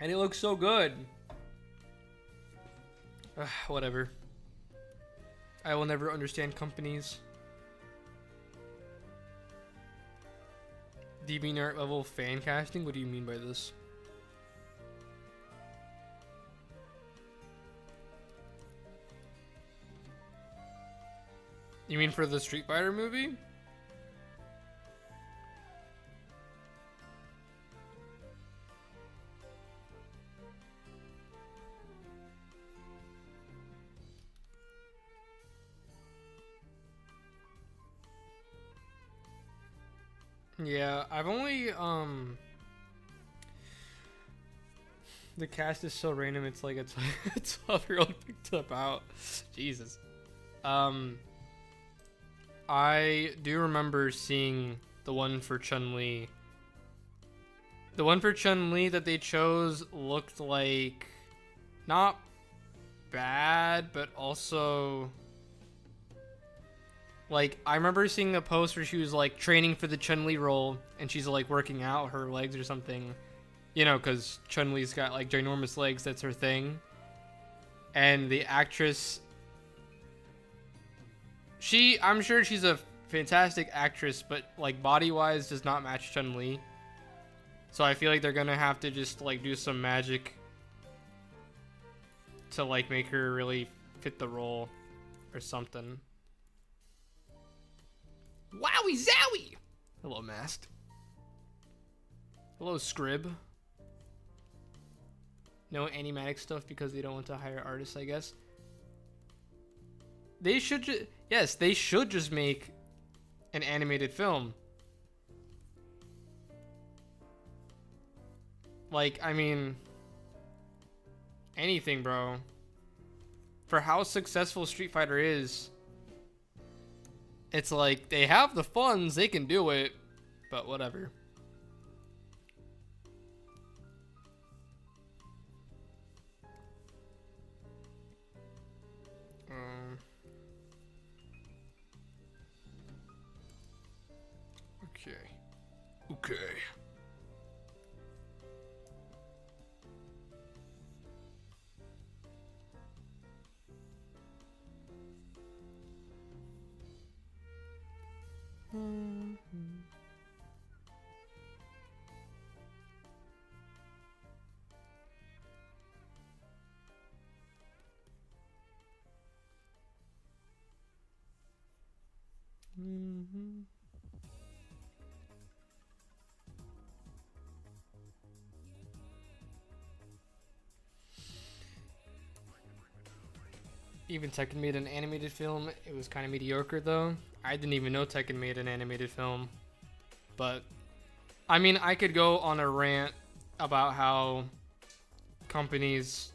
and it looks so good. Whatever. I will never understand companies. DeviantArt level fan casting? What do you mean by this? You mean for the Street Fighter movie? Yeah, I've only the cast is so random. It's like a 12-year-old picked up out. Jesus. I do remember seeing the one for Chun-Li. The one for Chun-Li that they chose looked like not bad, but also like I remember seeing a post where she was like training for the Chun-Li role and she's like working out her legs or something. You know, because Chun-Li's got like ginormous legs, that's her thing. And the actress, I'm sure she's a fantastic actress, but like body-wise does not match Chun-Li. So I feel like they're gonna have to just like do some magic to like make her really fit the role or something. Wowie zowie! Hello, Masked. Hello, Scrib. No animatic stuff because they don't want to hire artists, I guess. They should yes, they should just make an animated film. Like, I mean, anything, bro. For how successful Street Fighter is, it's like they have the funds, they can do it, but whatever. Okay. Even Tekken made an animated film. It was kind of mediocre though. I didn't even know Tekken made an animated film. But I mean, I could go on a rant about how companies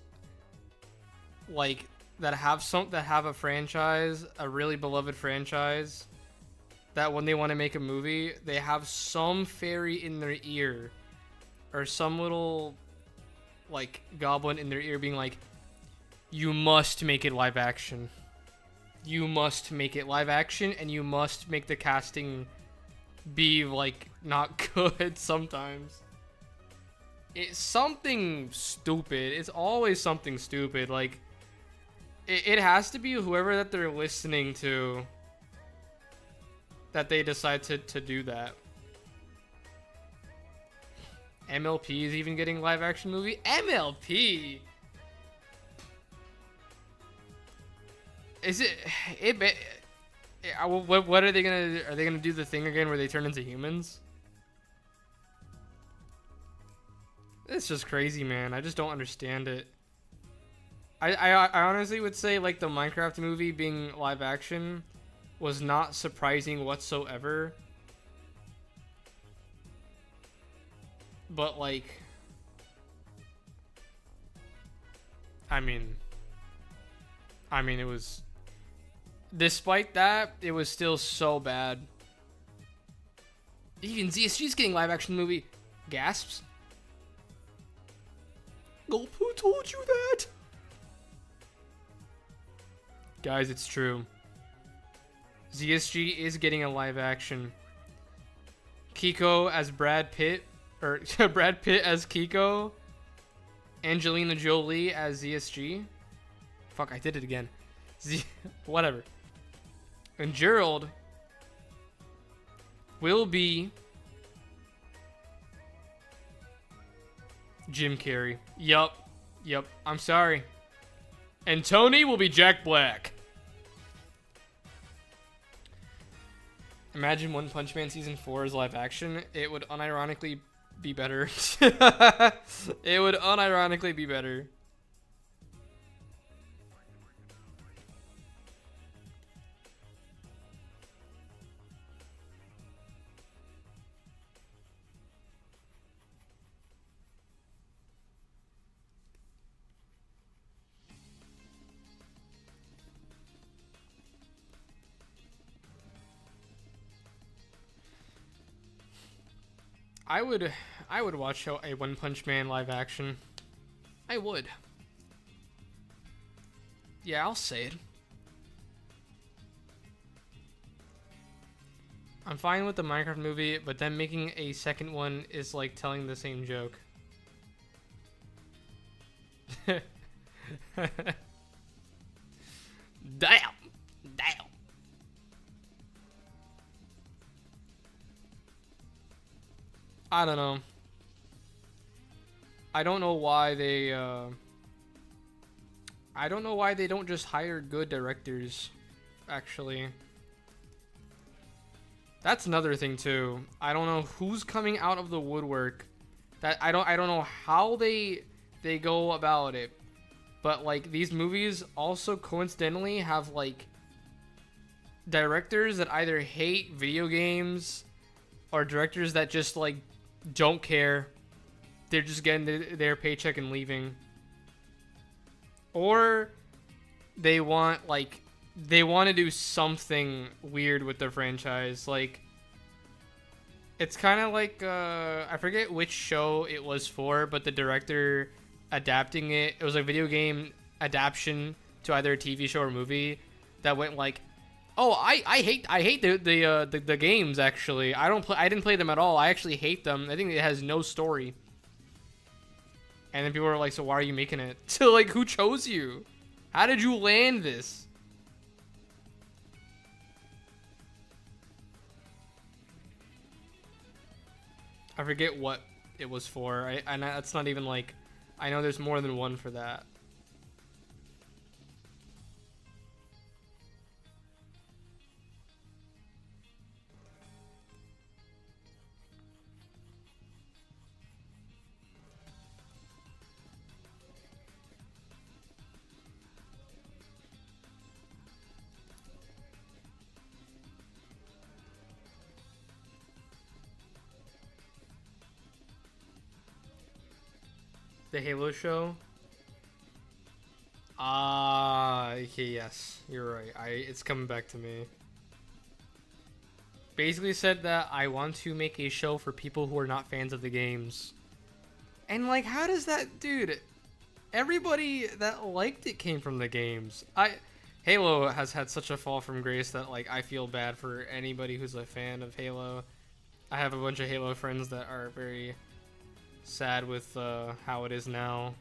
like that have a franchise, a really beloved franchise, that when they want to make a movie, they have some fairy in their ear or some little like goblin in their ear being like, you must make it live action. You must make it live action, and you must make the casting be like not good sometimes. It's something stupid. It's always something stupid. Like it has to be whoever that they're listening to that they decide to do that. MLP is even getting live action movie. MLP. Is it? What are they gonna? Are they gonna do the thing again where they turn into humans? It's just crazy, man. I just don't understand it. I honestly would say like the Minecraft movie being live action was not surprising whatsoever. But like, I mean it was. Despite that, it was still so bad. Even ZSG's getting live action movie. Gasps. Gulp, who told you that? Guys, it's true. ZSG is getting a live action. Kiko as Brad Pitt, or Brad Pitt as Kiko. Angelina Jolie as ZSG. Fuck, I did it again. Whatever. And Gerald will be Jim Carrey. Yup. I'm sorry. And Tony will be Jack Black. Imagine One Punch Man Season 4 is live action. It would unironically be better. It would unironically be better. I would watch a One Punch Man live action. I would. Yeah, I'll say it. I'm fine with the Minecraft movie, but then making a second one is like telling the same joke. Damn. I don't know. I don't know why they don't just hire good directors, actually. That's another thing too. I don't know who's coming out of the woodwork. That I don't know how they go about it. But like these movies also coincidentally have like directors that either hate video games or directors that just like don't care. They're just getting their paycheck and leaving. Or they want to do something weird with their franchise. Like it's kind of like I forget which show it was for, but the director adapting it was a video game adaptation to either a TV show or movie that went like, oh, I hate the games actually. I didn't play them at all. I actually hate them. I think it has no story. And then people were like, so why are you making it? So like, who chose you? How did you land this? I forget what it was for. And that's not even like, I know there's more than one for that. The Halo show. Ah, okay, yes, you're right. It's coming back to me. Basically said that I want to make a show for people who are not fans of the games. And like, how does that, dude? Everybody that liked it came from the games. Halo has had such a fall from grace that like I feel bad for anybody who's a fan of Halo. I have a bunch of Halo friends that are very sad with how it is now.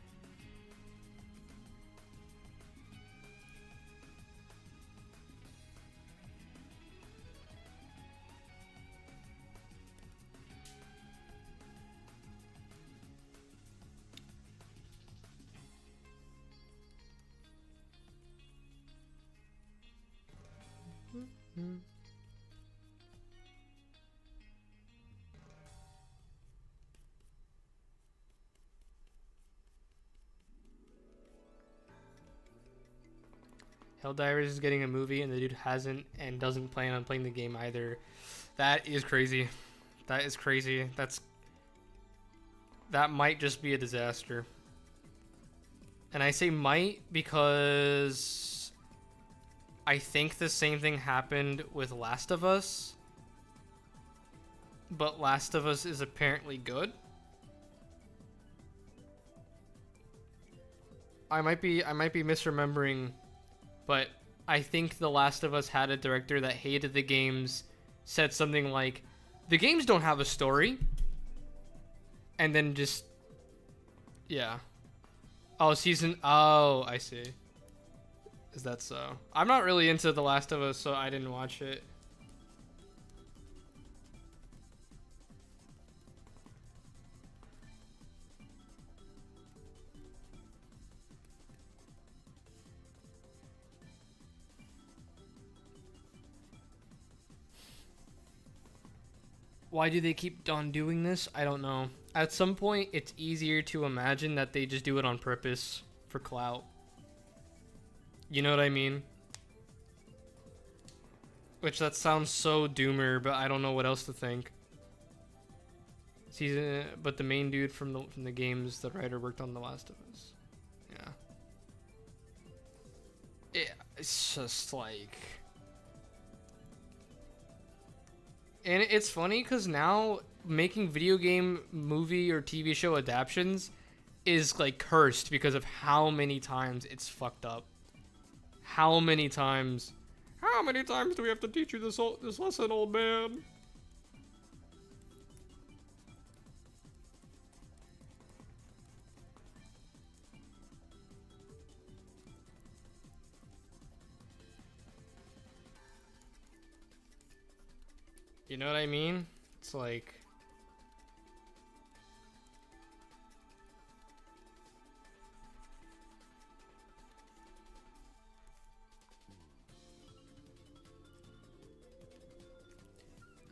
Helldivers is getting a movie and the dude hasn't and doesn't plan on playing the game either. That is crazy. That is crazy. That might just be a disaster. And I say might because I think the same thing happened with Last of Us. But Last of Us is apparently good. I might be misremembering, but I think The Last of Us had a director that hated the games, said something like, "The games don't have a story." And then just, yeah. Oh, I see. Is that so? I'm not really into The Last of Us, so I didn't watch it. Why do they keep on doing this? I don't know. At some point, it's easier to imagine that they just do it on purpose for clout. You know what I mean? Which that sounds so doomer, but I don't know what else to think. But the main dude from the games, the writer worked on The Last of Us. Yeah. It's just like. And it's funny because now making video game, movie, or TV show adaptions is like cursed because of how many times it's fucked up. How many times? How many times do we have to teach you this lesson, old man? You know what I mean? It's like.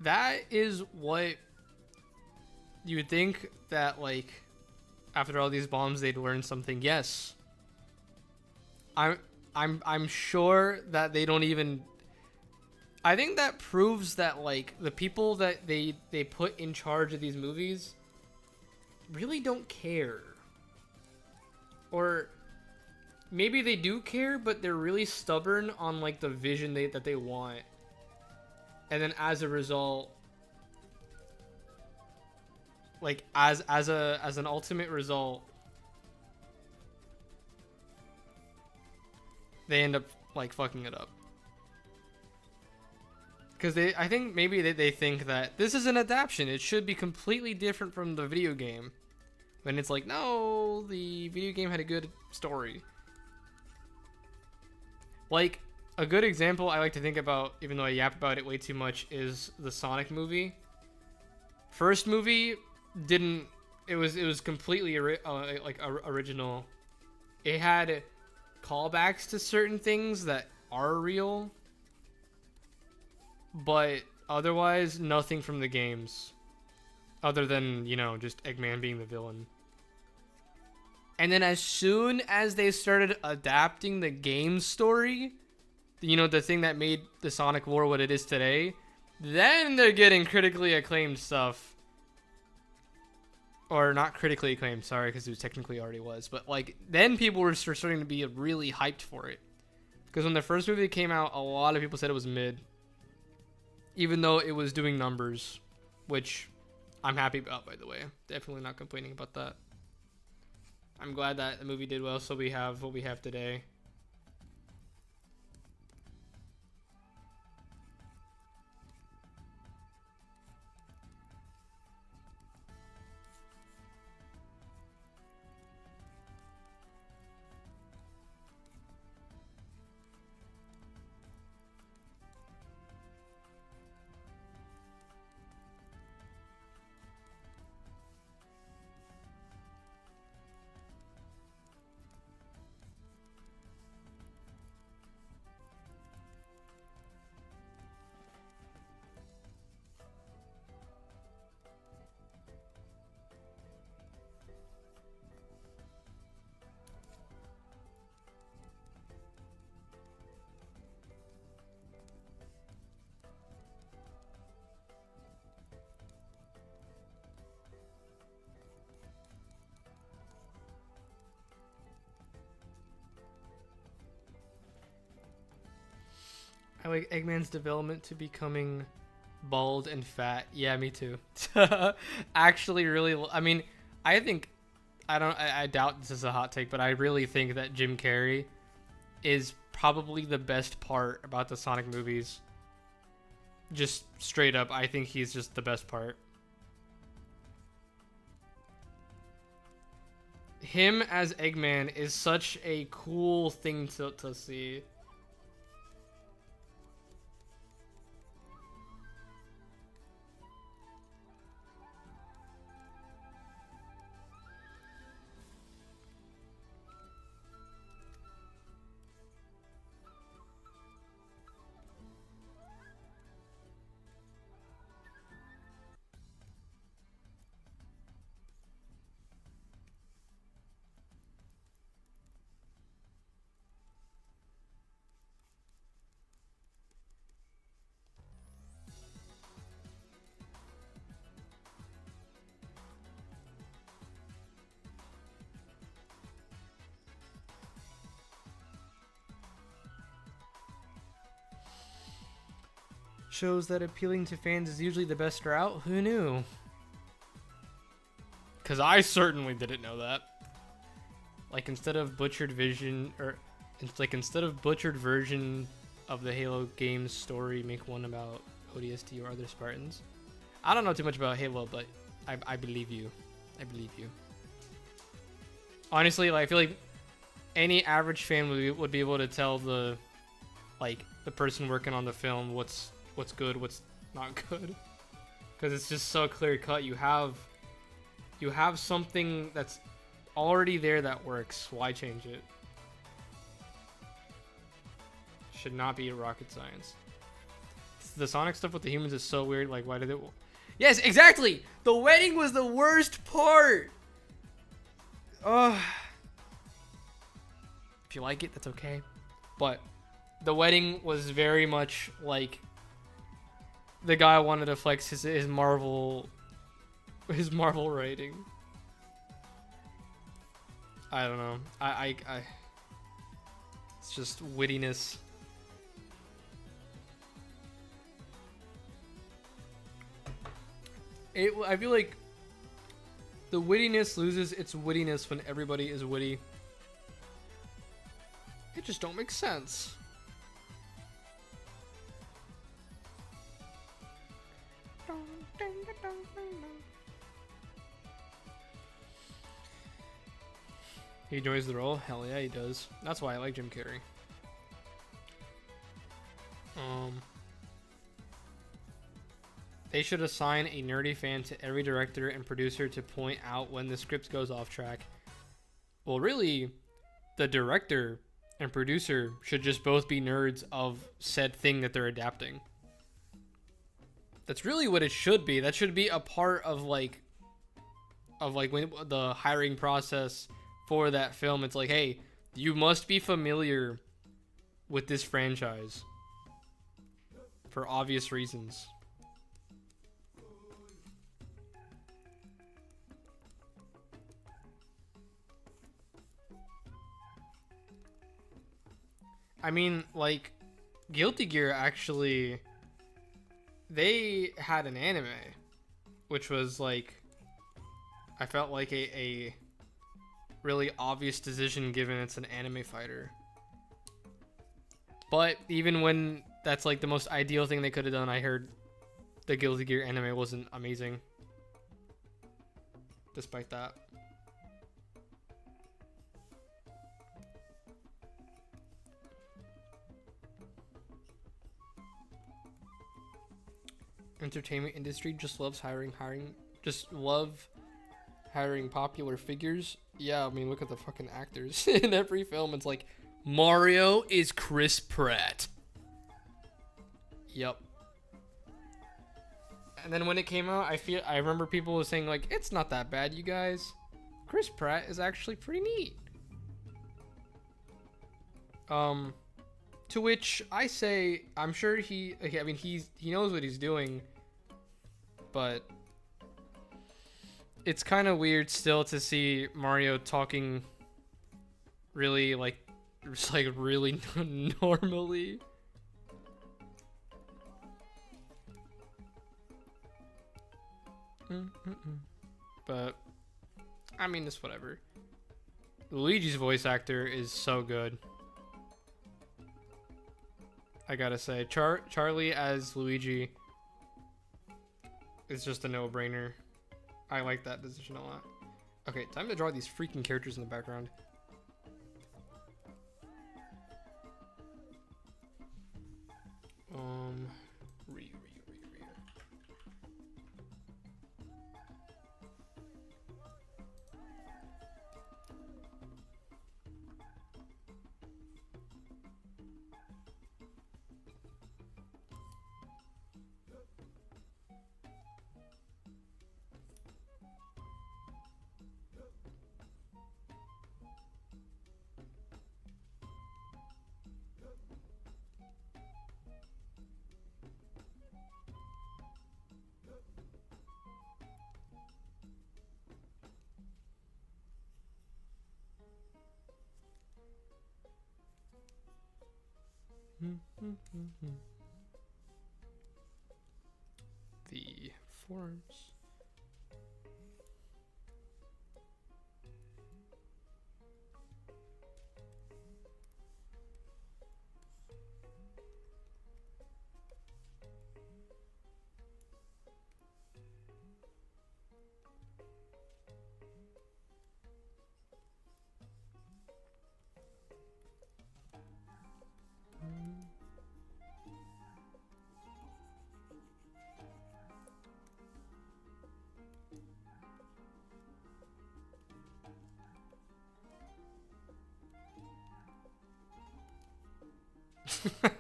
That is what you would think that, like, after all these bombs they'd learn something. Yes. I'm sure that they don't even. I think that proves that, like, the people that they put in charge of these movies really don't care. Or maybe they do care, but they're really stubborn on, like, the vision that they want. And then as a result, like, as an ultimate result, they end up, like, fucking it up. Because I think maybe they think that this is an adaptation. It should be completely different from the video game. When it's like, no, the video game had a good story. Like, a good example I like to think about, even though I yap about it way too much, is the Sonic movie. First movie didn't. It was completely original. It had callbacks to certain things that are real. But otherwise, nothing from the games. Other than, you know, just Eggman being the villain. And then as soon as they started adapting the game story, you know, the thing that made the Sonic lore what it is today, then they're getting critically acclaimed stuff. or not critically acclaimed, sorry, because it technically already was, but like then people were starting to be really hyped for it. Because when the first movie came out, a lot of people said it was mid, even though it was doing numbers, which I'm happy about, by the way. Definitely not complaining about that. I'm glad that the movie did well, so we have what we have today. I like Eggman's development to becoming bald and fat. Yeah, me too. Actually, really, I mean, I think, I doubt this is a hot take, but I really think that Jim Carrey is probably the best part about the Sonic movies. Just straight up, I think he's just the best part. Him as Eggman is such a cool thing to see. Shows that appealing to fans is usually the best route. Who knew? Because I certainly didn't know that. Like instead of butchered vision, or it's like instead of butchered version of the Halo game's story, make one about ODST or other Spartans. I don't know too much about Halo, but I believe you. I believe you. Honestly, like, I feel like any average fan would be able to tell the person working on the film what's good, what's not good, because it's just so clear cut. You have something that's already there that works. Why change it? Should not be rocket science. The Sonic stuff with the humans is so weird. Like, why did it? Yes, exactly. The wedding was the worst part. Ugh. If you like it, that's okay. But the wedding was very much like the guy wanted to flex his Marvel writing. I don't know. I it's just wittiness. I feel like the wittiness loses its wittiness when everybody is witty. It just don't make sense. He enjoys the role? Hell yeah, he does. That's why I like Jim Carrey. They should assign a nerdy fan to every director and producer to point out when the script goes off track. Well, really, the director and producer should just both be nerds of said thing that they're adapting. That's really what it should be. That should be a part of like when the hiring process for that film. It's like, hey, you must be familiar with this franchise for obvious reasons. I mean, like, Guilty Gear actually, they had an anime, which was like, I felt like a really obvious decision given it's an anime fighter. But even when that's like the most ideal thing they could have done, I heard the Guilty Gear anime wasn't amazing. Despite that. Entertainment industry just loves hiring popular figures. Yeah, I mean, look at the fucking actors in every film. It's like Mario is Chris Pratt. Yep. And then when it came out, I remember people were saying like, it's not that bad, you guys. Chris Pratt is actually pretty neat. To which I say, I'm sure he knows what he's doing, but it's kind of weird still to see Mario talking really really normally. But I mean, it's whatever. Luigi's voice actor is so good. I gotta say, Charlie as Luigi is just a no-brainer. I like that decision a lot. Okay, time to draw these freaking characters in the background. Re. The forms.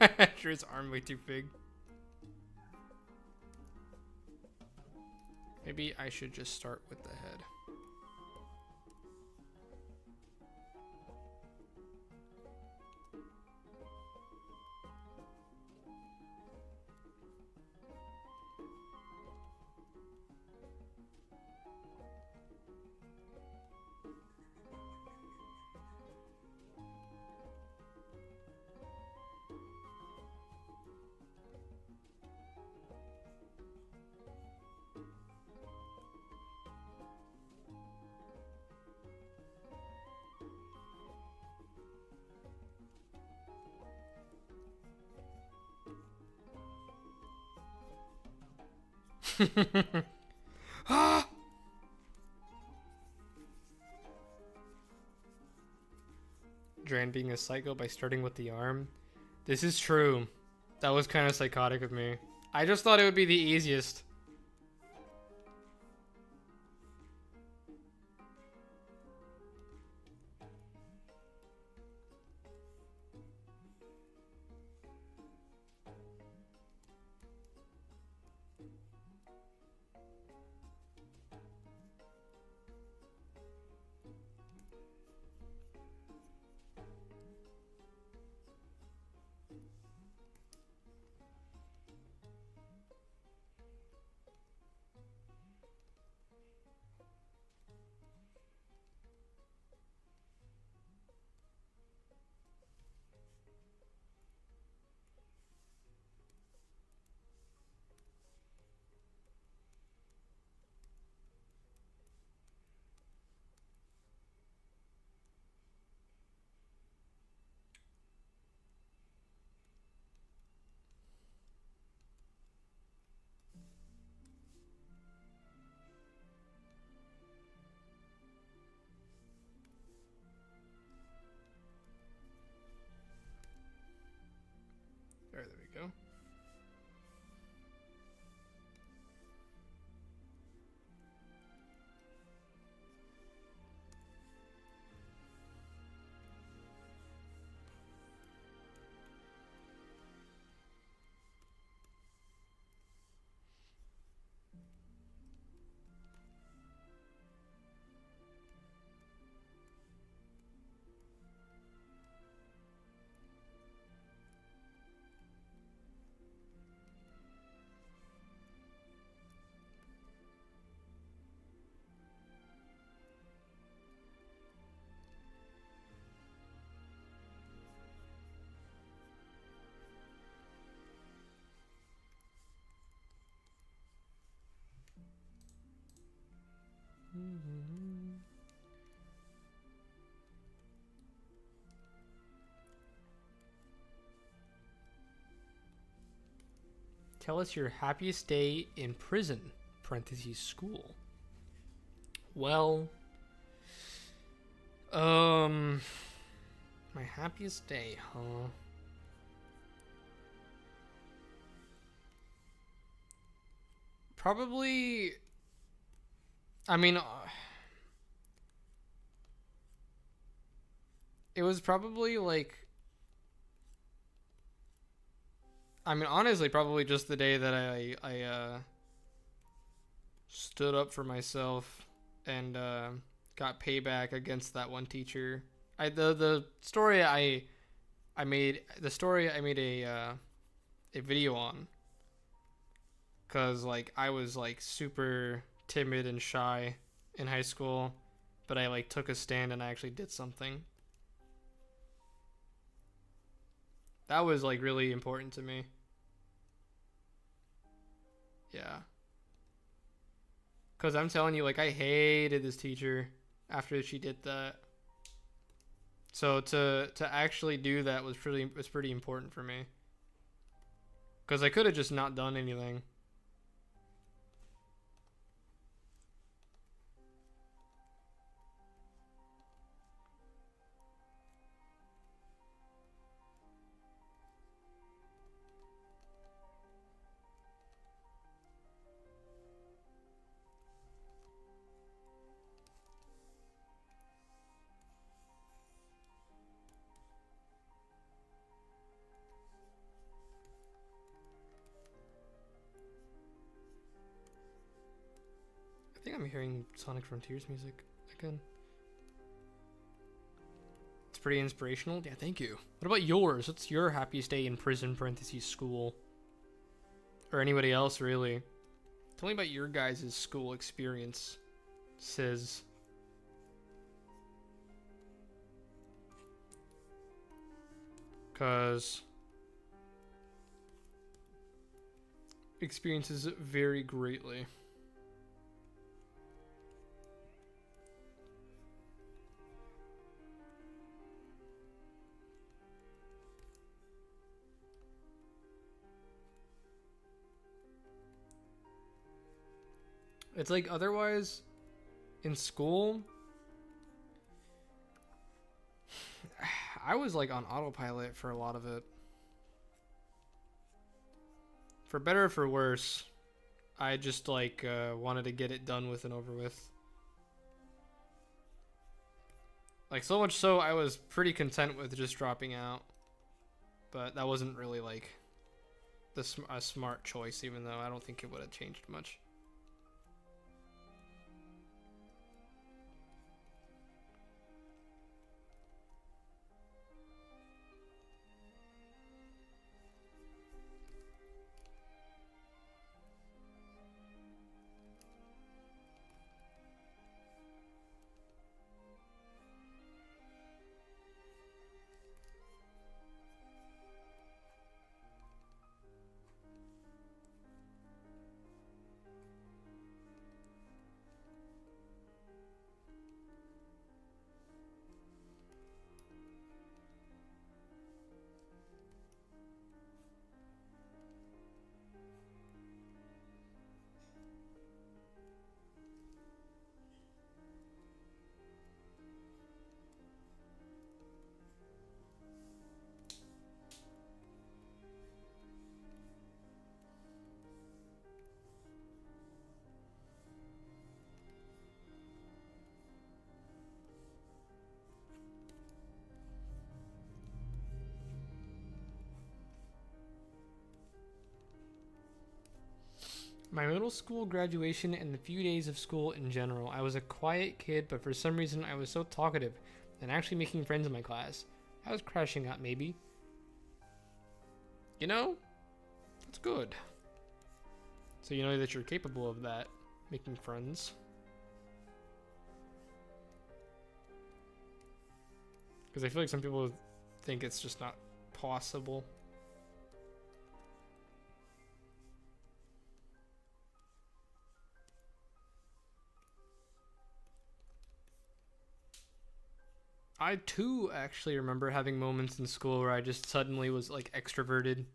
I drew his arm way too big. Maybe I should just start with the head. Dran being a psycho by starting with the arm. This is true. That was kind of psychotic of me. I just thought it would be the easiest. Tell us your happiest day in prison, parentheses, school. Well, my happiest day, huh? Probably, I mean, it was probably like, I mean, honestly, probably just the day that I stood up for myself and got payback against that one teacher. The story I made a video on, cause like I was like super timid and shy in high school, but I like took a stand and I actually did something. That was like really important to me. Yeah. Cause I'm telling you, like I hated this teacher after she did that. So to actually do that was pretty important for me. Cause I could have just not done anything. I think I'm hearing Sonic Frontiers music again. It's pretty inspirational. Yeah, thank you. What about yours? What's your happiest day in prison, parentheses, school? Or anybody else, really? Tell me about your guys' school experience, says. Because experiences vary greatly. It's like otherwise in school, I was like on autopilot for a lot of it. For better or for worse, I just like wanted to get it done with and over with. Like so much so I was pretty content with just dropping out. But that wasn't really like a smart choice, even though I don't think it would have changed much. My middle school graduation and the few days of school in general. I was a quiet kid, but for some reason I was so talkative and actually making friends in my class. I was crashing out, maybe. You know, that's good. So you know that you're capable of that, making friends. Because I feel like some people think it's just not possible. I too actually remember having moments in school where I just suddenly was like extroverted.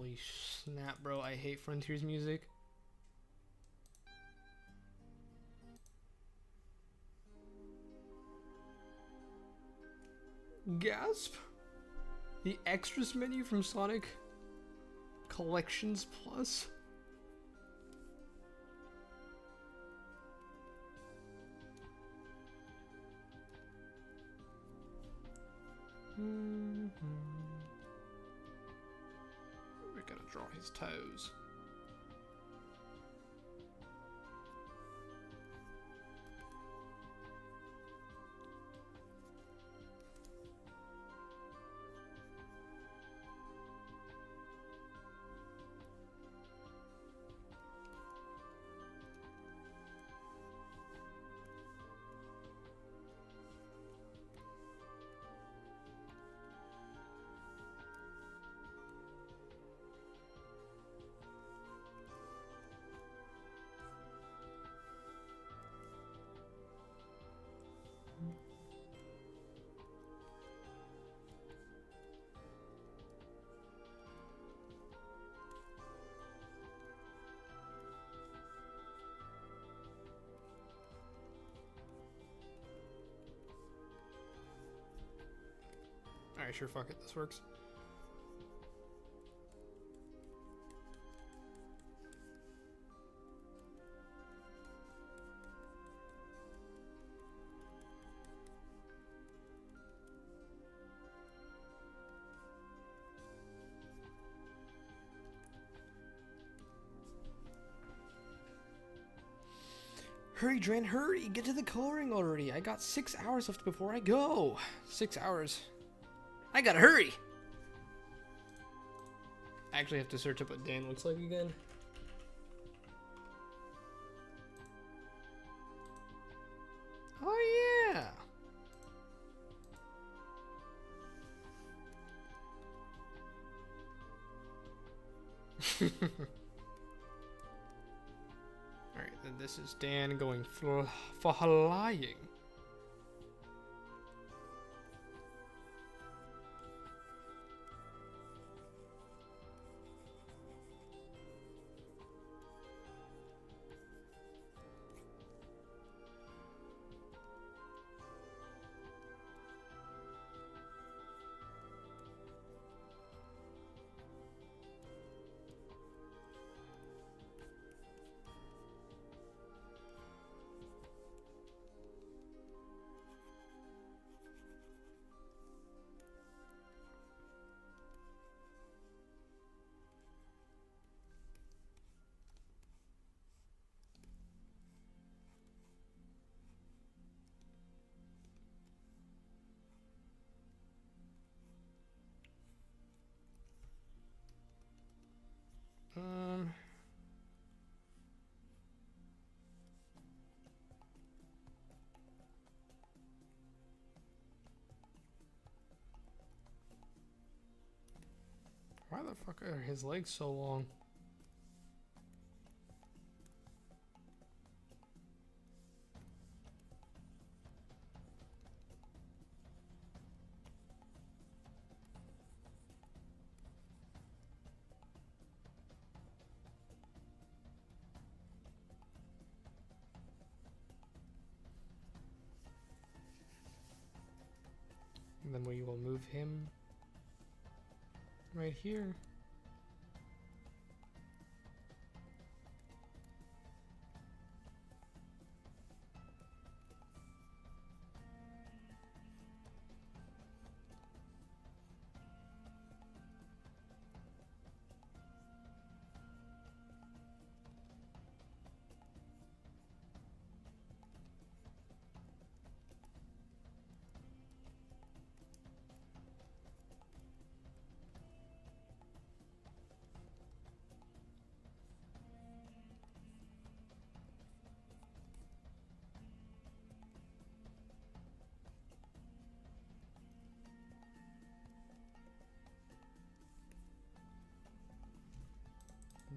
Holy snap, bro. I hate Frontiers music. Gasp. The extras menu from Sonic Collections Plus. We're gonna draw his toes. Alright, sure, fuck it, this works. Hurry, Dren, hurry! Get to the coloring already! I got 6 hours left before I go! 6 hours. I gotta hurry! I actually have to search up what Dan looks like again. Oh yeah! Alright, then this is Dan going flying. Why the fuck are his legs so long? And then we will move him right here.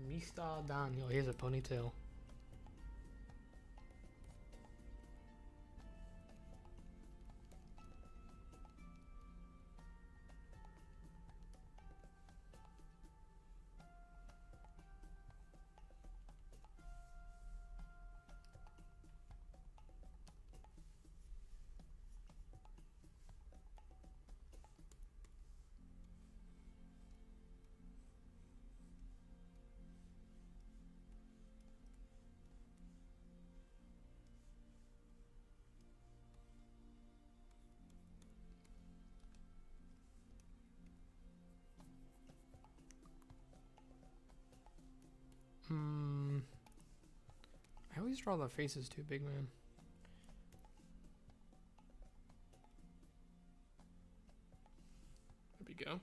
Mr. Daniel, he has a ponytail. Please draw the faces too big, man. There we go.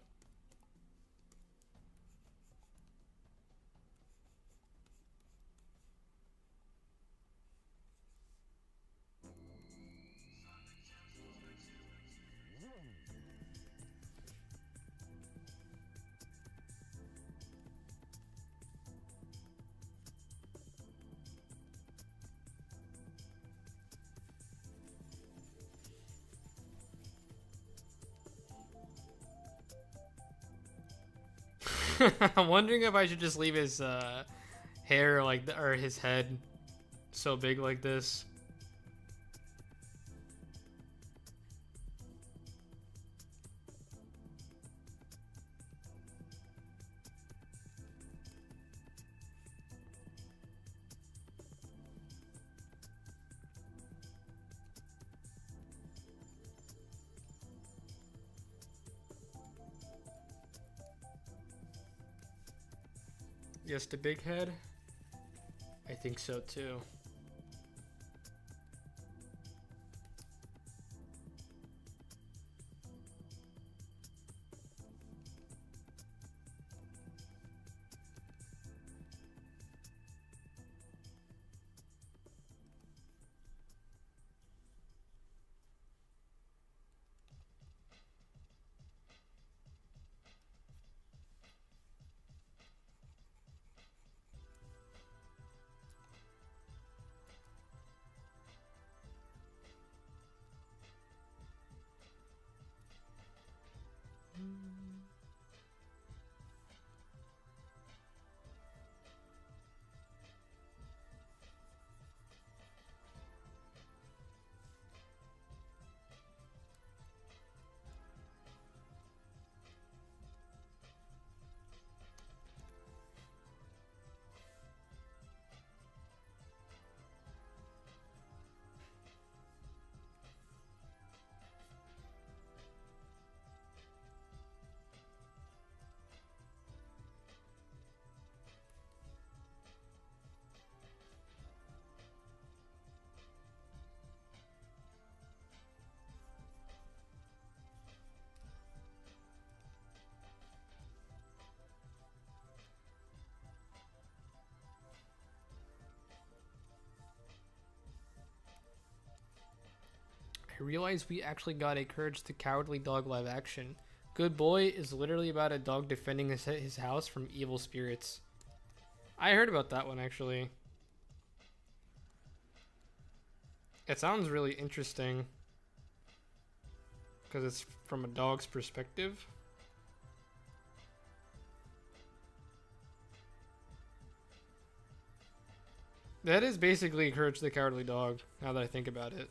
I'm wondering if I should just leave his hair like or his head so big like this. Just a big head? I think so too. I realized we actually got a Courage the Cowardly Dog live action. Good Boy is literally about a dog defending his house from evil spirits. I heard about that one actually. It sounds really interesting because it's from a dog's perspective. That is basically Courage the Cowardly Dog, now that I think about it.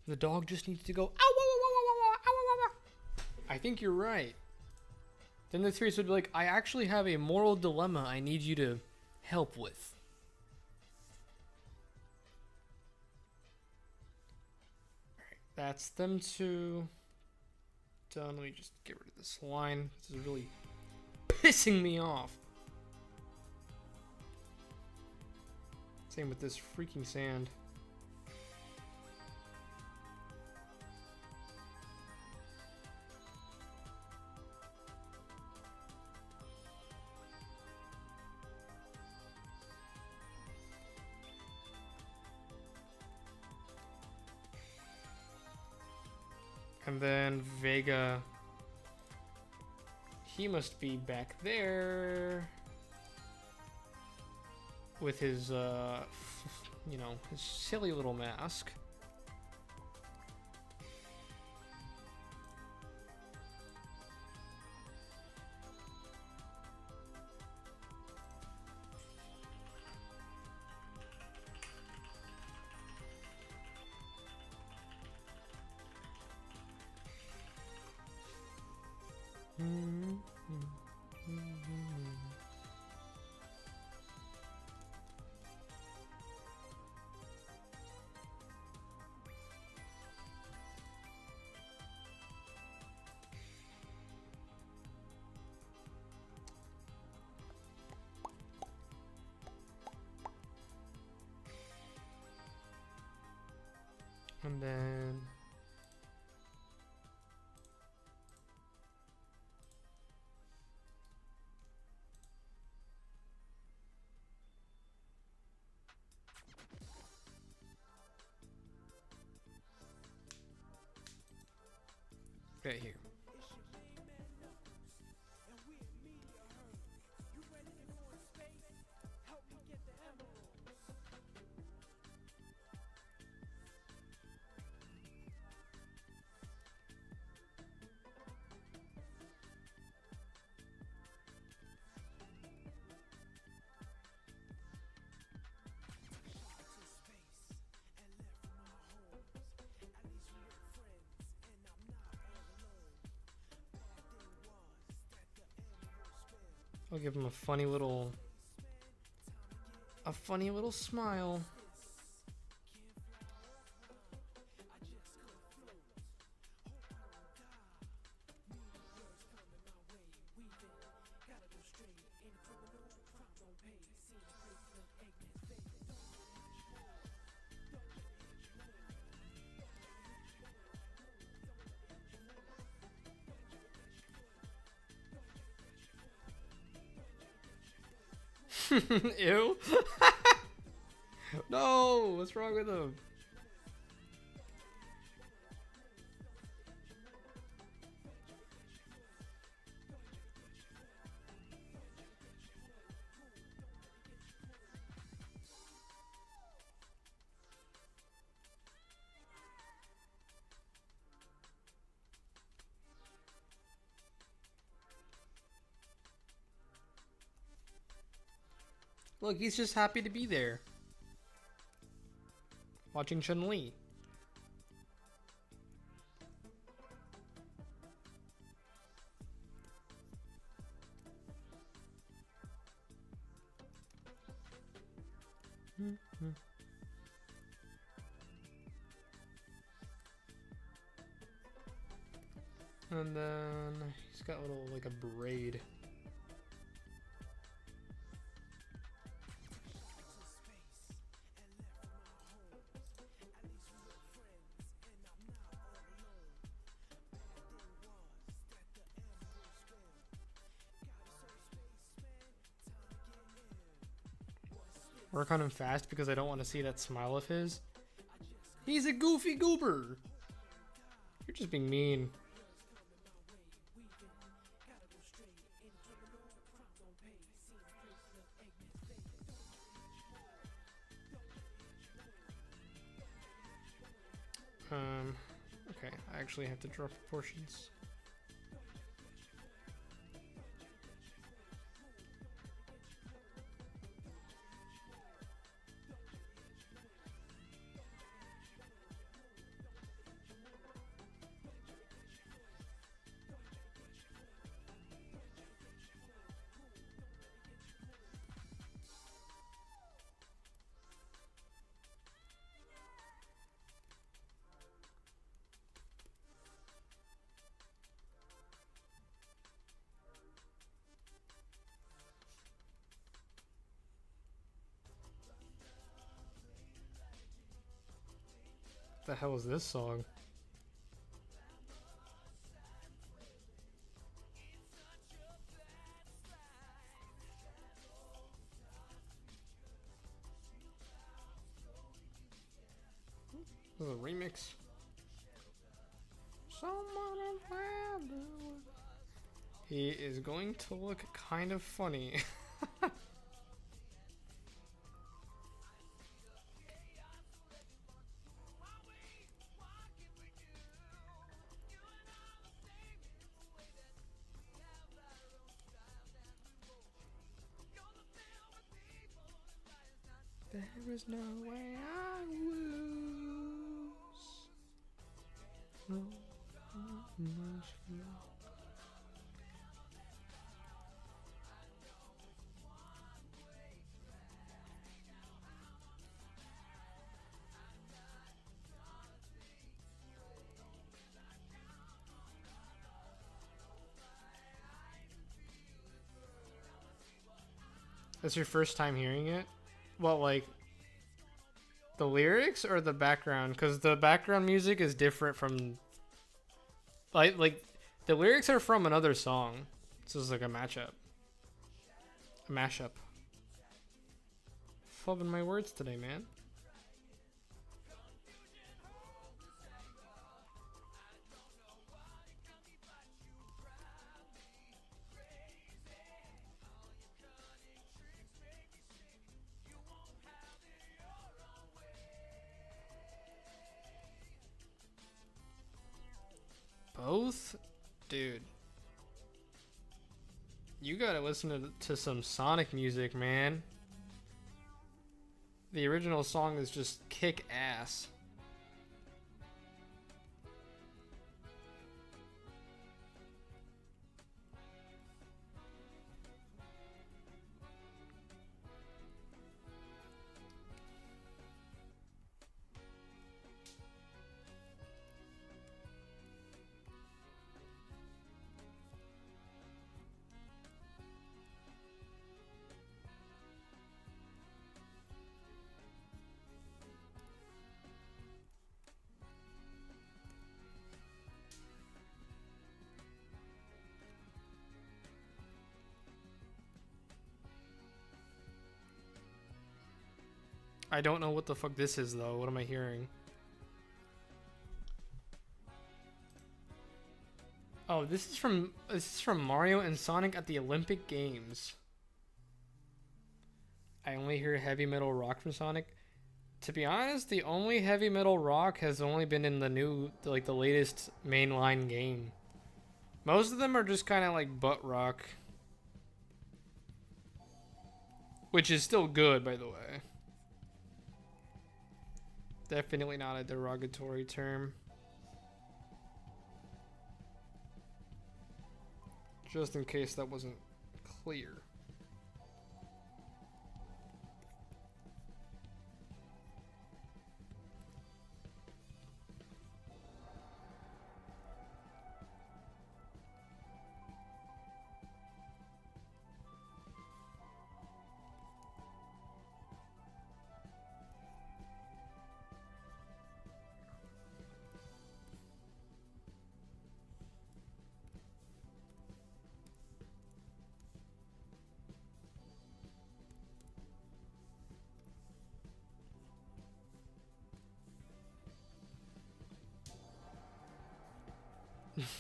The dog just needs to go, ow, ow, ow, ow, ow, ow, ow, ow. I think you're right. Then the series would be like, I actually have a moral dilemma I need you to help with. Alright, that's them two. Done. Let me just get rid of this line. This is really pissing me off. Same with this freaking sand. And then Vega. He must be back there with his, you know, his silly little mask. And then right here. I'll give him a funny little smile. Ew. No, what's wrong with him? Look, he's just happy to be there. Watching Chun-Li. And then he's got a little, like a braid. Work on him fast because I don't want to see that smile of his. He's a goofy goober. You're just being mean. Okay, I actually have to drop proportions. What the hell is this song? This is a remix. He is going to look kind of funny. There is no way I lose. No, That's your first time hearing it? Well, like the lyrics or the background? Because the background music is different from like the lyrics are from another song. This is like a mashup. A mashup. Flubbing my words today, man. Both? Dude. You gotta listen to some Sonic music, man. The original song is just kick ass. I don't know what the fuck this is though. What am I hearing? Oh, this is from Mario and Sonic at the Olympic Games. I only hear heavy metal rock from Sonic. To be honest, the only heavy metal rock has only been in the latest mainline game. Most of them are just kind of like butt rock. Which is still good, by the way. Definitely not a derogatory term. Just in case that wasn't clear.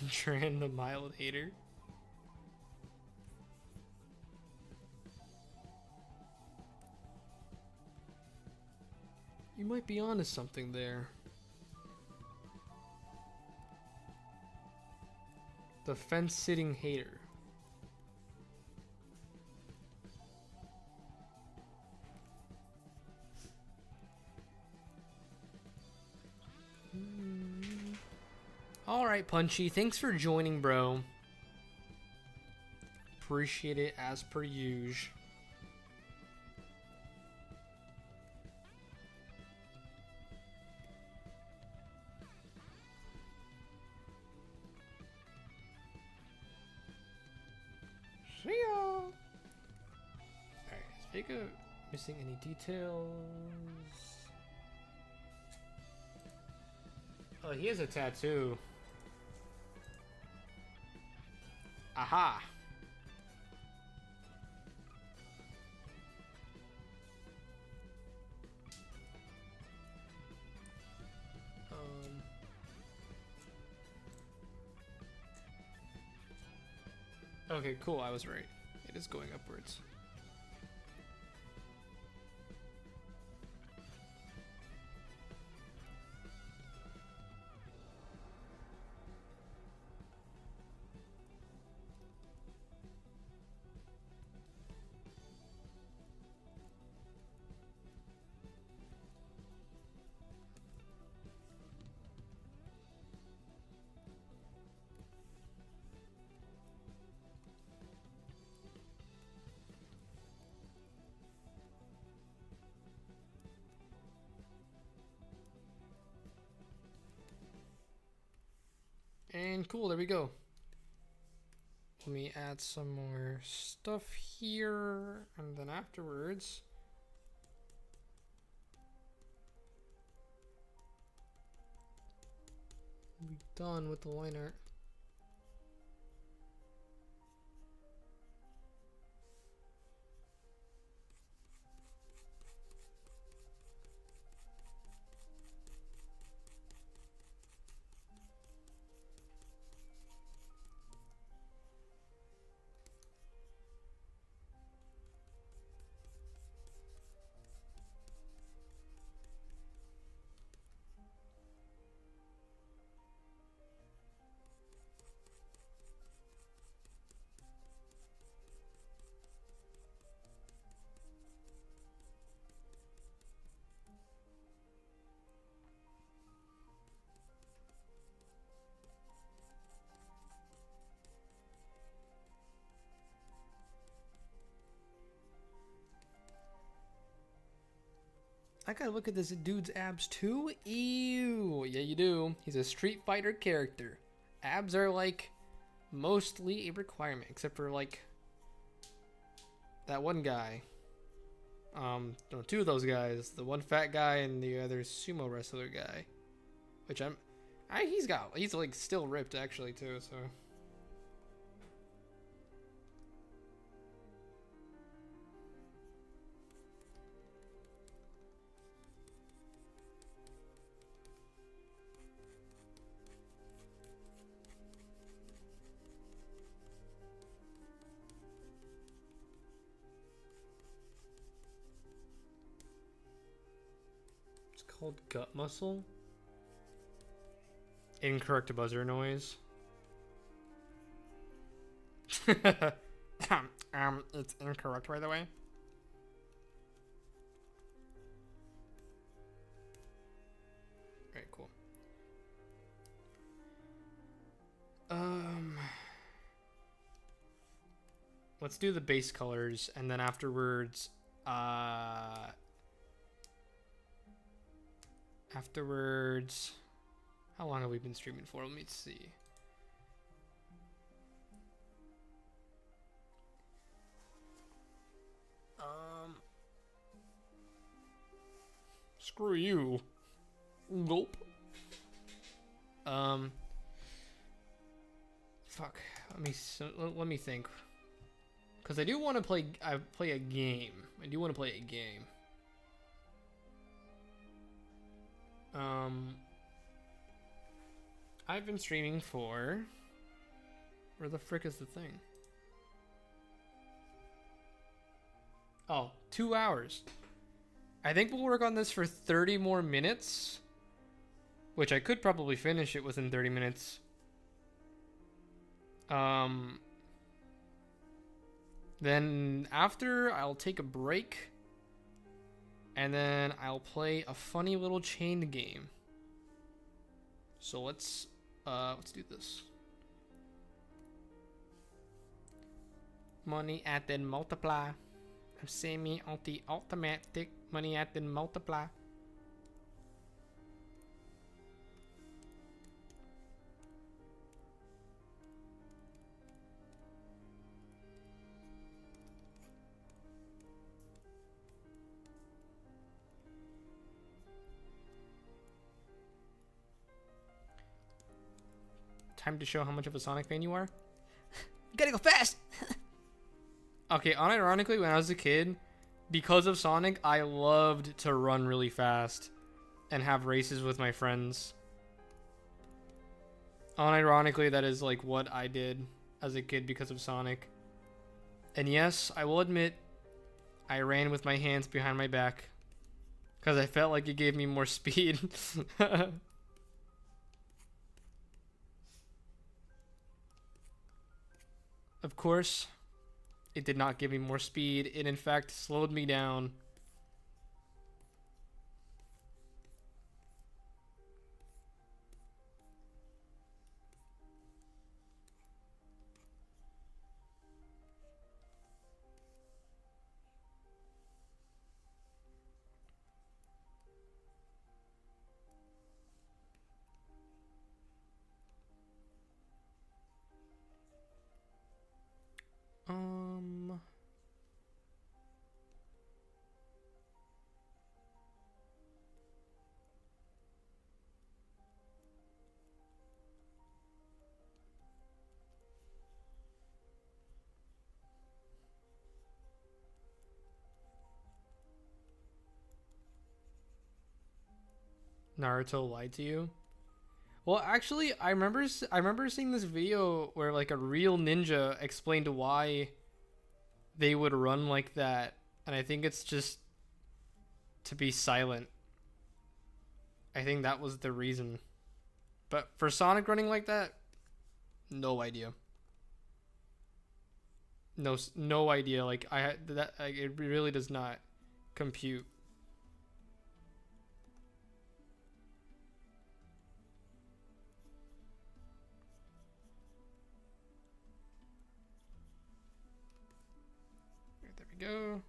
Tran the mild hater. You might be onto something there. The fence-sitting hater. Alright, Punchy. Thanks for joining, bro. Appreciate it as per usual. See ya! Alright, is Vega missing any details? Oh, he has a tattoo. Aha! Okay, cool. I was right. It is going upwards. And cool, there we go. Let me add some more stuff here, and then afterwards, we'll be done with the line art. I gotta look at this dude's abs too. Ew. Yeah, you do. He's a Street Fighter character. Abs are like mostly a requirement, except for like that one guy. No, two of those guys. The one fat guy and the other sumo wrestler guy. Which he's like still ripped actually too, so. Called gut muscle. Incorrect buzzer noise. It's incorrect, by the way. Alright, cool. Let's do the base colors, and then afterwards, how long have we been streaming for? Let me see. Screw you. Gulp. Fuck. Let me think. Because I do want to play a game. I do want to play a game. I've been streaming for... Where the frick is the thing? Oh, 2 hours. I think we'll work on this for 30 more minutes. Which I could probably finish it within 30 minutes. Then after, I'll take a break. And then I'll play a funny little chain game. So let's do this. Money at then multiply. Semi-anti automatic money at then multiply. Time to show how much of a Sonic fan you are. You gotta go fast. Okay, unironically, when I was a kid, because of Sonic, I loved to run really fast and have races with my friends. Unironically, that is like what I did as a kid because of Sonic. And yes, I will admit, I ran with my hands behind my back because I felt like it gave me more speed. Of course, it did not give me more speed. It in fact slowed me down. Um, Naruto lied to you? Well, actually, I remember seeing this video where like a real ninja explained why they would run like that, and I think it's just to be silent. I think that was the reason. But for Sonic running like that, no idea. No idea. Like it really does not compute. Right, there we go.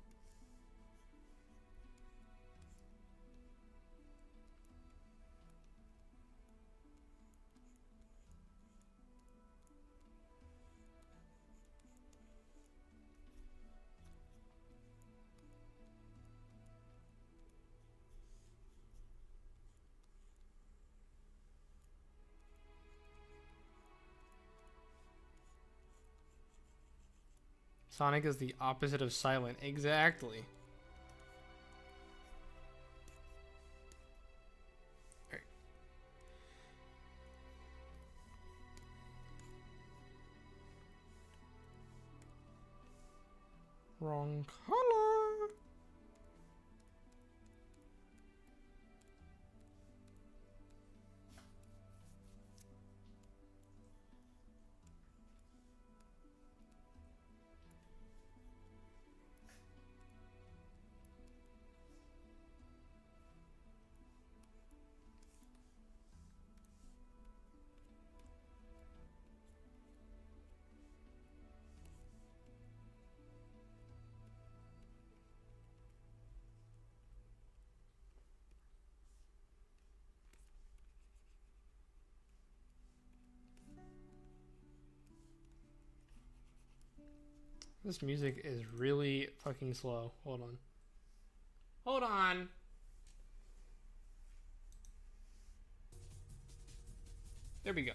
Sonic is the opposite of silent. Exactly. Alright. Wrong color. This music is really fucking slow. Hold on. Hold on. There we go.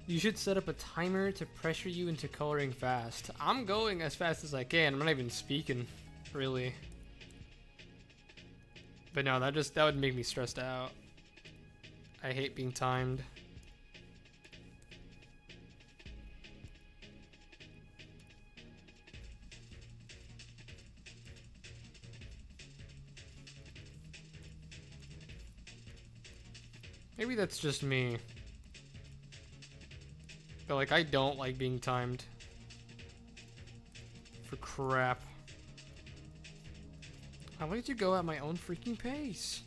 You should set up a timer to pressure you into coloring fast. I'm going as fast as I can. I'm not even speaking, really. But no, that would make me stressed out. I hate being timed. Maybe that's just me. But like, I don't like being timed. For crap. I like to go at my own freaking pace.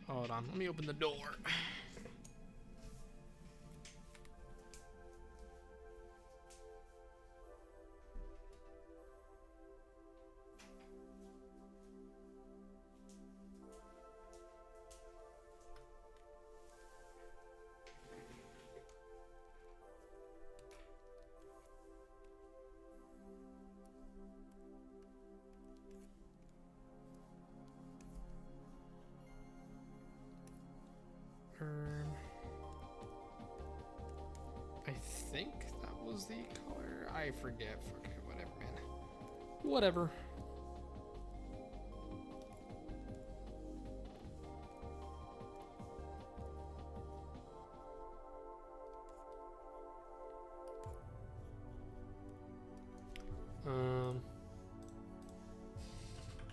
Hold on, let me open the door. I think that was the color. I forget. Okay, whatever, man. Whatever.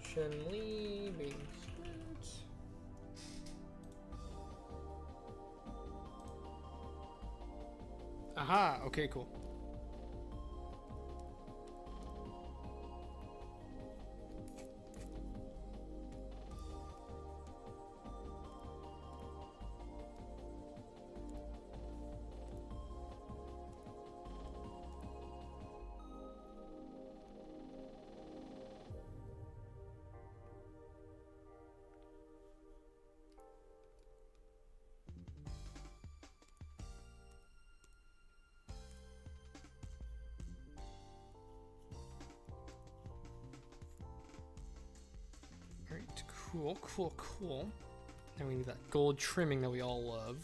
Chunli being sweet. Aha, okay, cool. Alright, cool, cool, cool. Now we need that gold trimming that we all love.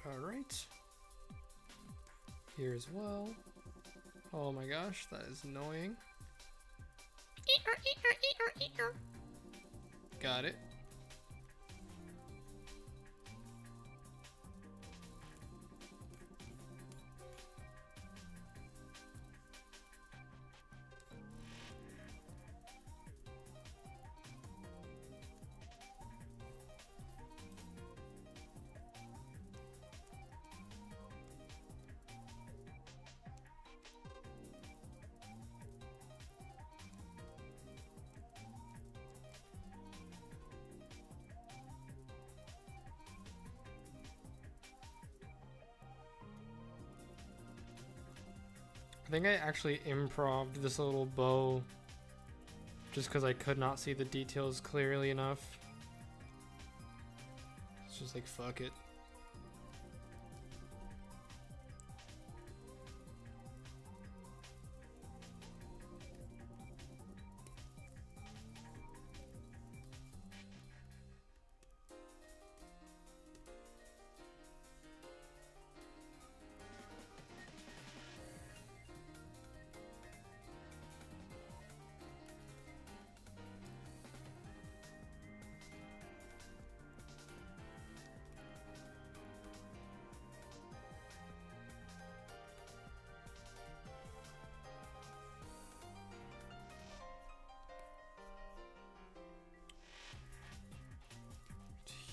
Alright. Here as well. Oh my gosh, that is annoying. Got it. I think I actually improv'd this little bow just because I could not see the details clearly enough. It's just like, fuck it.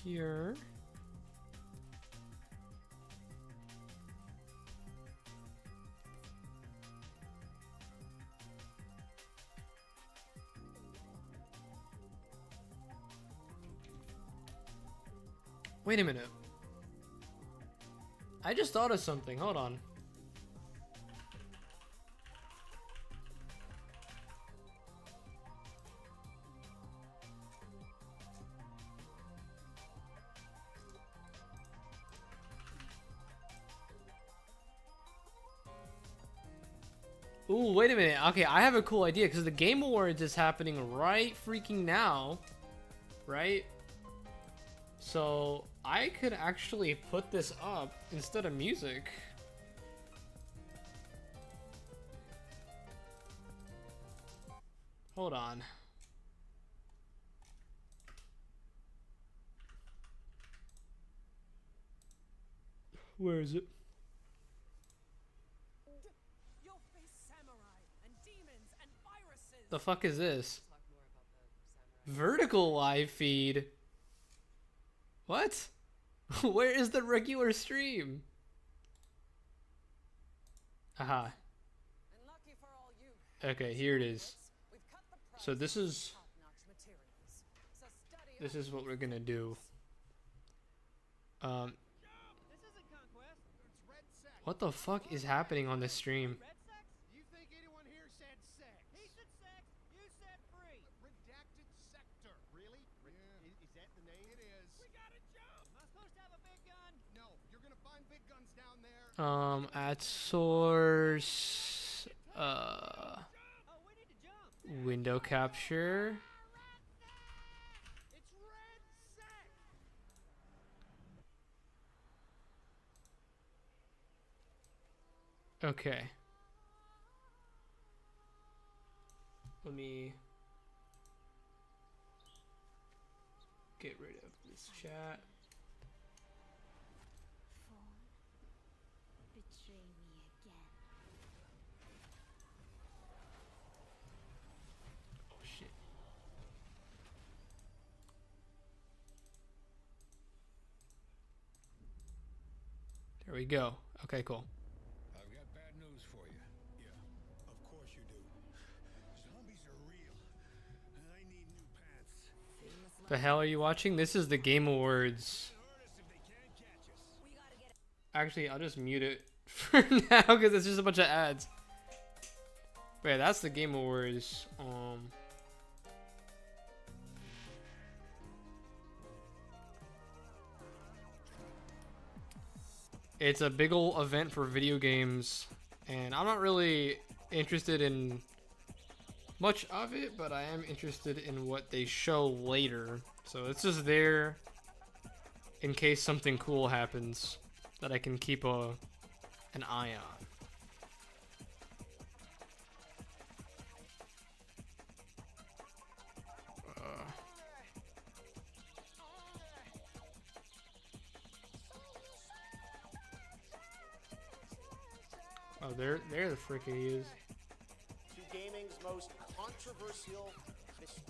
Here. Wait a minute. I just thought of something. Hold on. Ooh, wait a minute. Okay, I have a cool idea because the Game Awards is happening right freaking now, right? So I could actually put this up instead of music. Hold on. Where is it? The fuck is this? Vertical live feed. What? Where is the regular stream? Aha. Okay, here it is. So this is what we're gonna do. What the fuck is happening on this stream? At source, window capture. Okay. Let me get rid of this chat. There we go. Okay, cool. I've got bad news for you. Yeah, of course you do. Zombies are real. And I need new pants. The hell are you watching? This is the Game Awards. Actually, I'll just mute it for now because it's just a bunch of ads. But yeah, that's the Game Awards. It's a big ol' event for video games, and I'm not really interested in much of it, but I am interested in what they show later. So it's just there in case something cool happens that I can keep an eye on. Oh, there the frick he is. To gaming's most controversial mystery.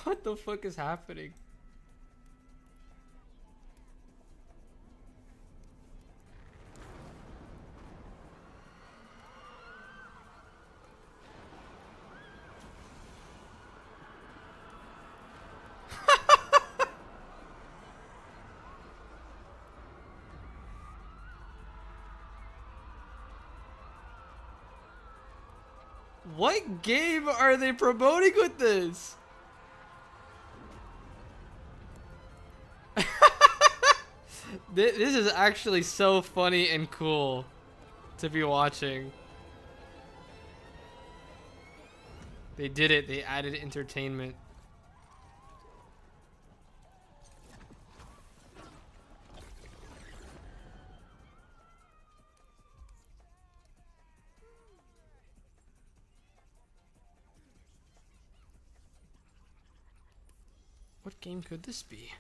What the fuck is happening? What game are they promoting with this? This is actually so funny and cool to be watching. They did it. They added entertainment. What game could this be?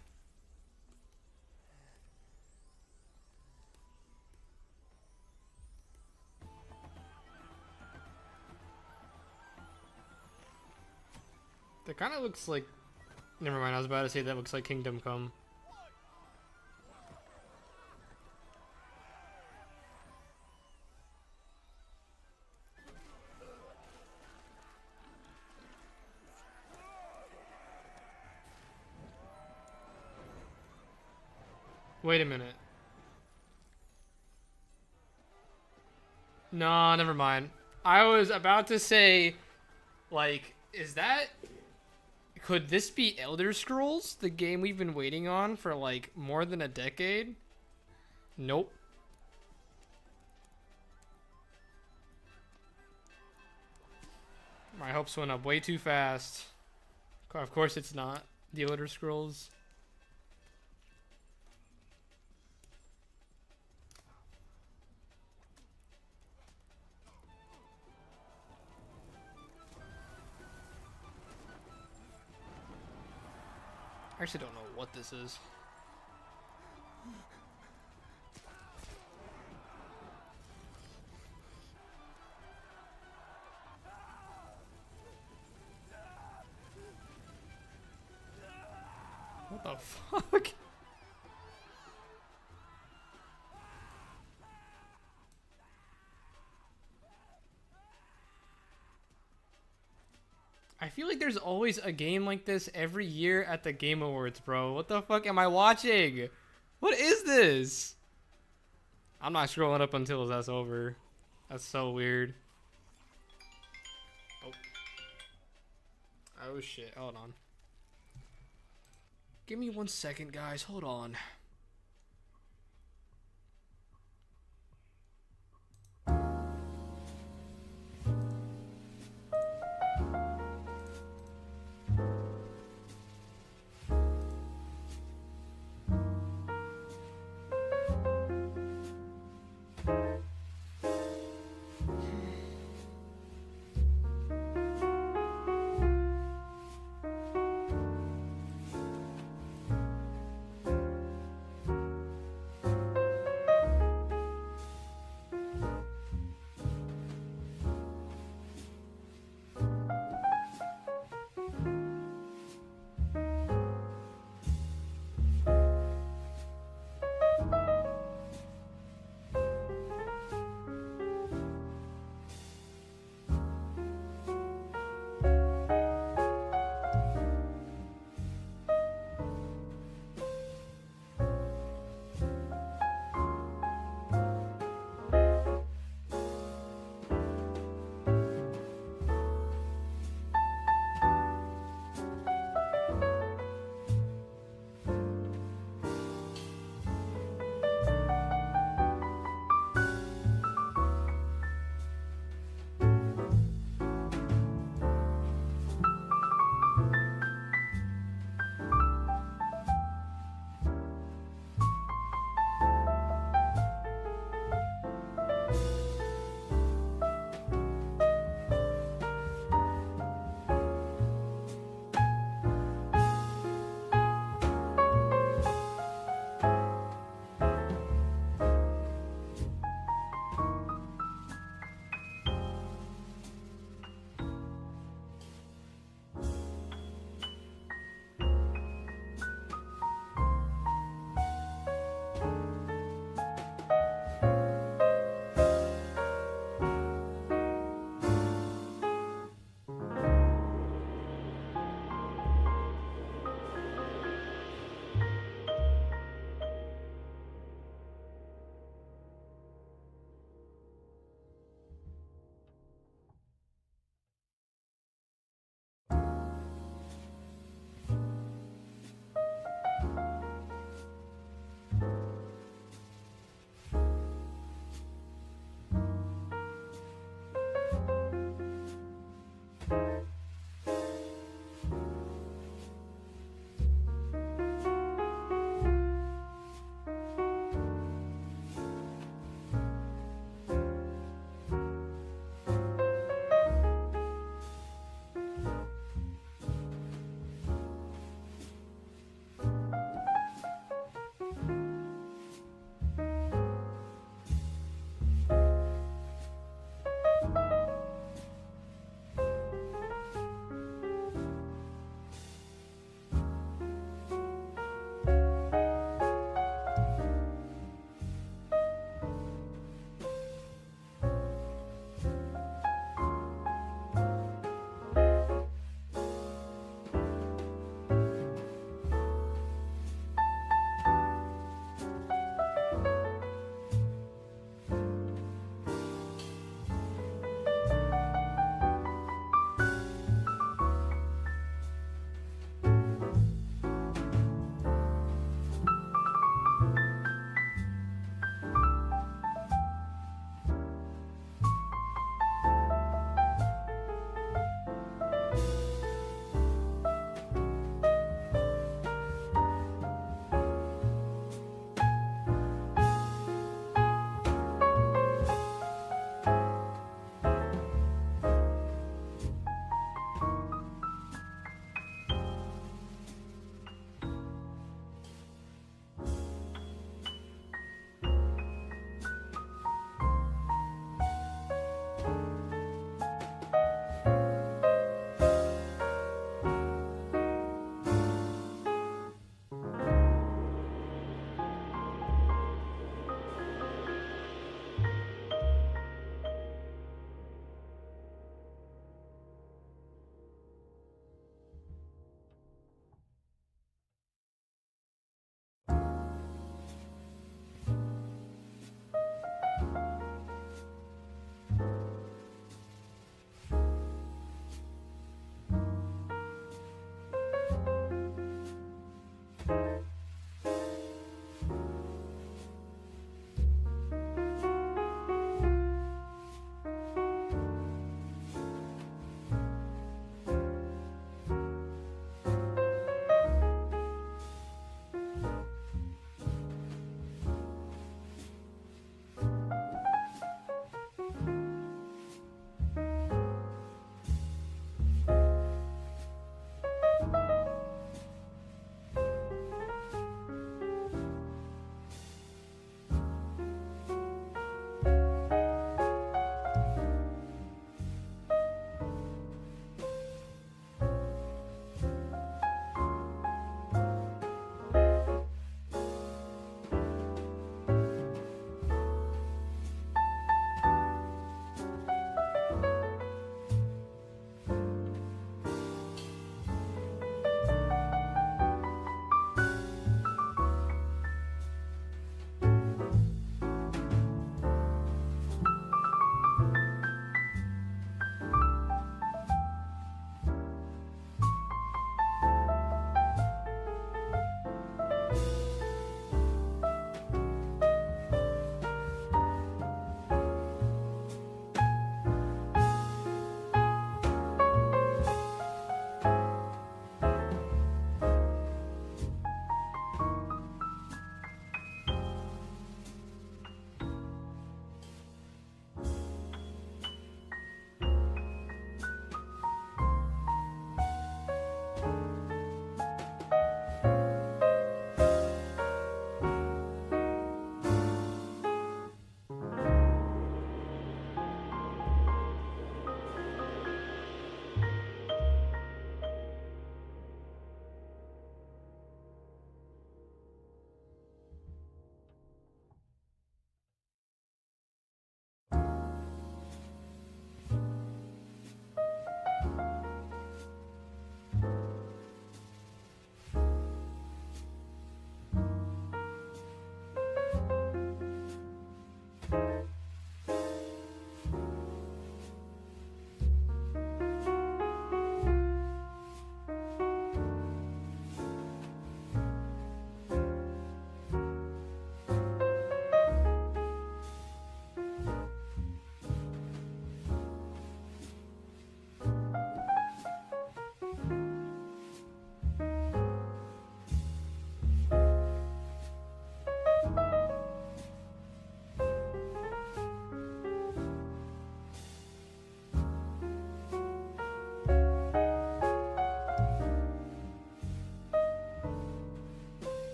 That kind of looks like Never mind, I was about to say that looks like Kingdom Come. Wait a minute. No, never mind. I was about to say, like, is that... Could this be Elder Scrolls? The game we've been waiting on for, like, more than a decade? Nope. My hopes went up way too fast. Of course it's not the Elder Scrolls. I actually don't know what this is. What the fuck? I feel like there's always a game like this every year at the Game Awards, bro. What the fuck am I watching? What is this? I'm not scrolling up until that's over. That's so weird. Oh. Oh shit, hold on. Give me 1 second, guys. Hold on.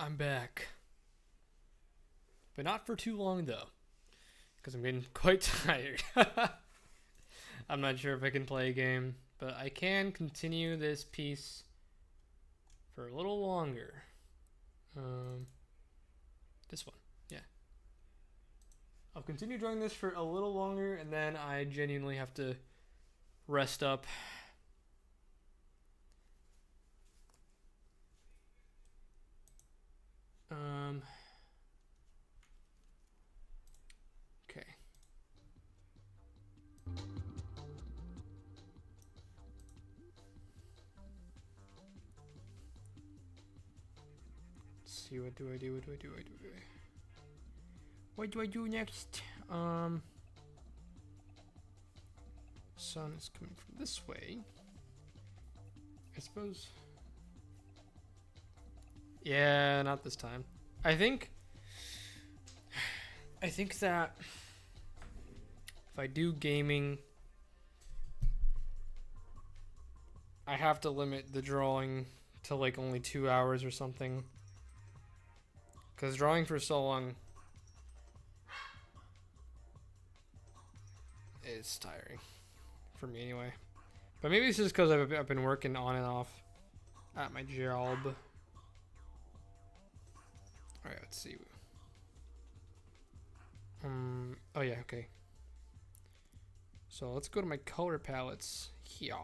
I'm back. But not for too long, though. Because I'm getting quite tired. I'm not sure if I can play a game. But I can continue this piece for a little longer. This one. Yeah. I'll continue drawing this for a little longer. And then I genuinely have to rest up. Okay. Let's see, what do I do? What do I do next? Sun is coming from this way. I suppose. Yeah, not this time. I think that if I do gaming, I have to limit the drawing to like only 2 hours or something. Because drawing for so long is tiring. For me anyway. But maybe it's just because I've been working on and off at my job. Alright, let's see. Oh yeah, okay. So let's go to my color palettes here.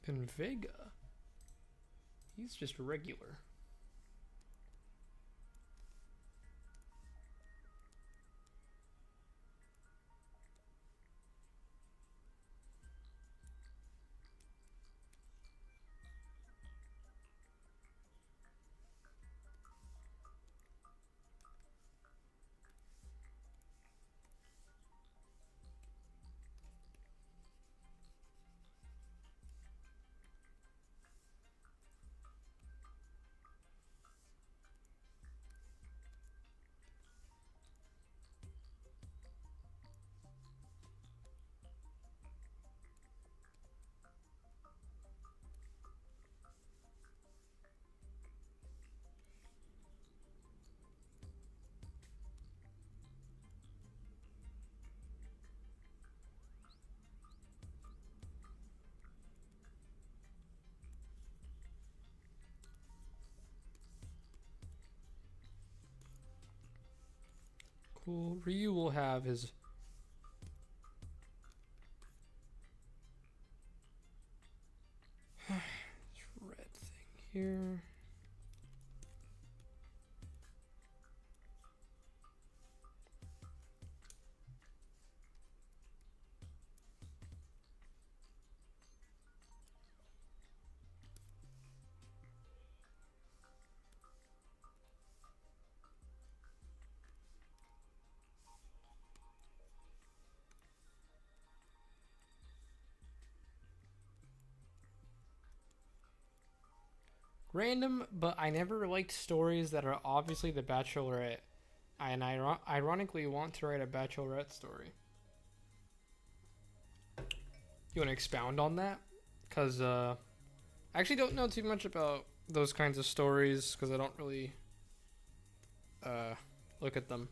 And Vega, he's just regular. Cool. Ryu will have his red thing here. Random, but I never liked stories that are obviously the Bachelorette. And I ironically want to write a Bachelorette story. You want to expound on that? Because I actually don't know too much about those kinds of stories because I don't really look at them.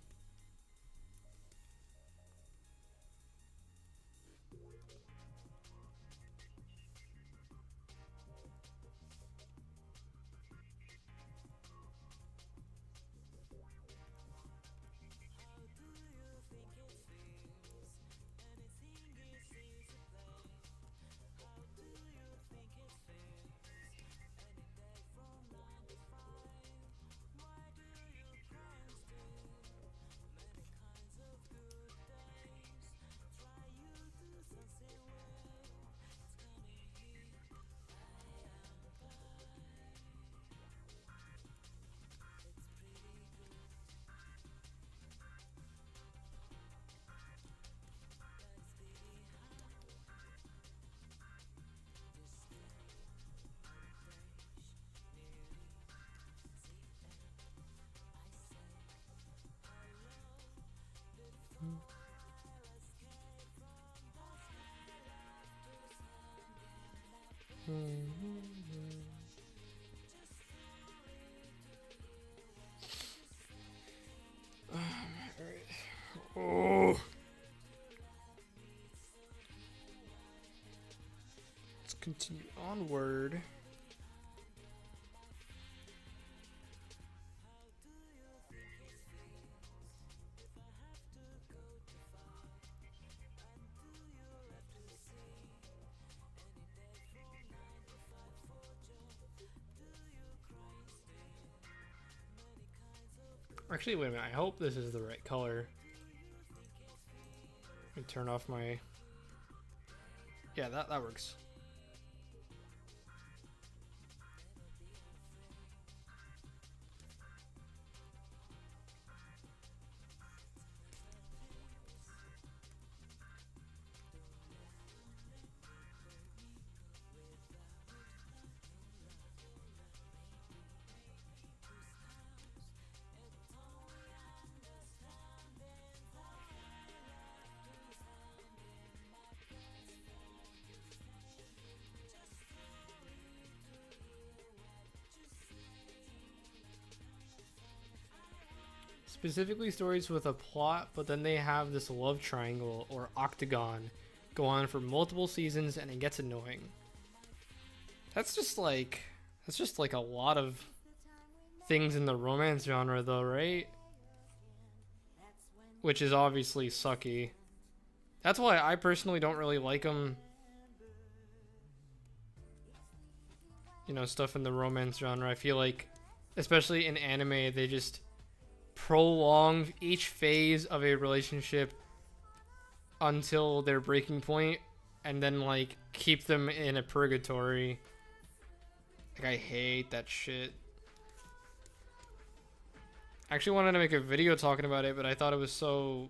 continue onward. Actually, wait a minute. I hope this is the right color. Let me turn off my... Yeah, that works. Specifically stories with a plot, but then they have this love triangle or octagon go on for multiple seasons and it gets annoying. That's just like a lot of things in the romance genre though, right? Which is obviously sucky. That's why I personally don't really like them. You know, stuff in the romance genre. I feel like, especially in anime, they just prolong each phase of a relationship until their breaking point and then like keep them in a purgatory. Like, I hate that shit. I actually wanted to make a video talking about it, but I thought it was so,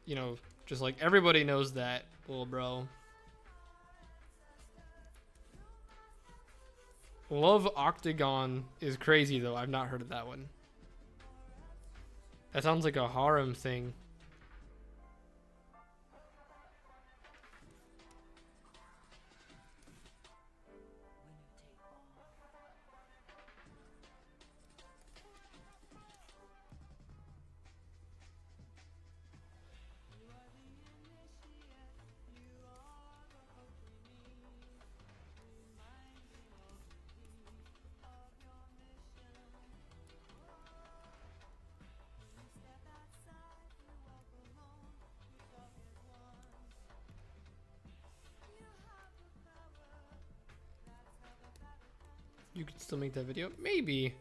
you know, just like everybody knows that, little bro. Love Octagon is crazy though. I've not heard of that one. That sounds like a harem thing. You could still make that video? Maybe.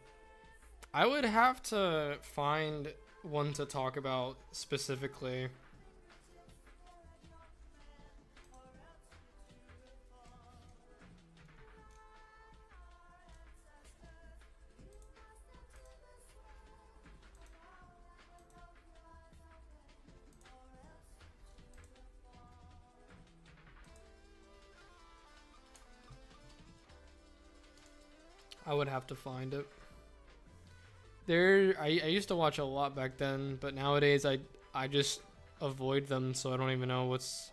I would have to find one to talk about specifically. I would have to find it. I used to watch a lot back then, but nowadays I just avoid them, so I don't even know what's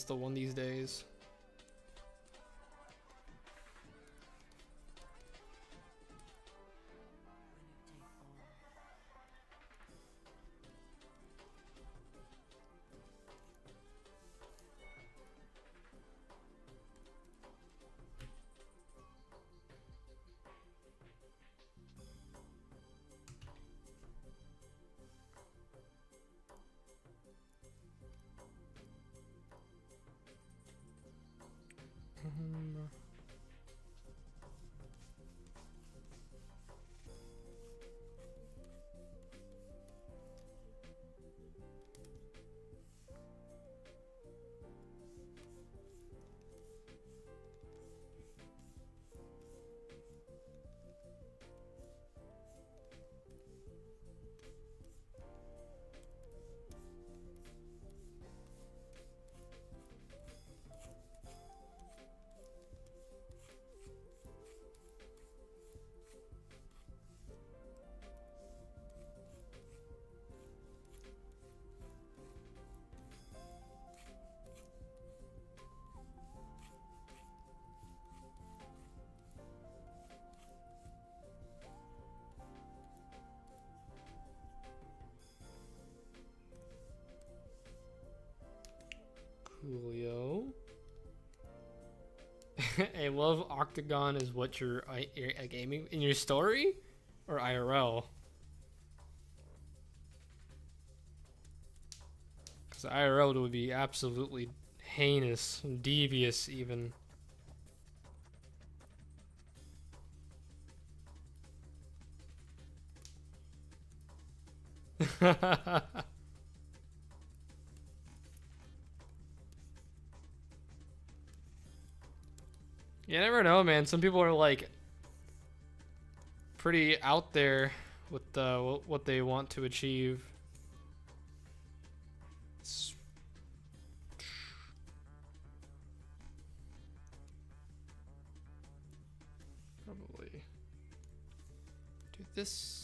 the one these days. A love octagon is what you're gaming in your story, or IRL? Because IRL would be absolutely heinous, devious, even. You never know, man. Some people are like pretty out there with what they want to achieve. It's probably do this.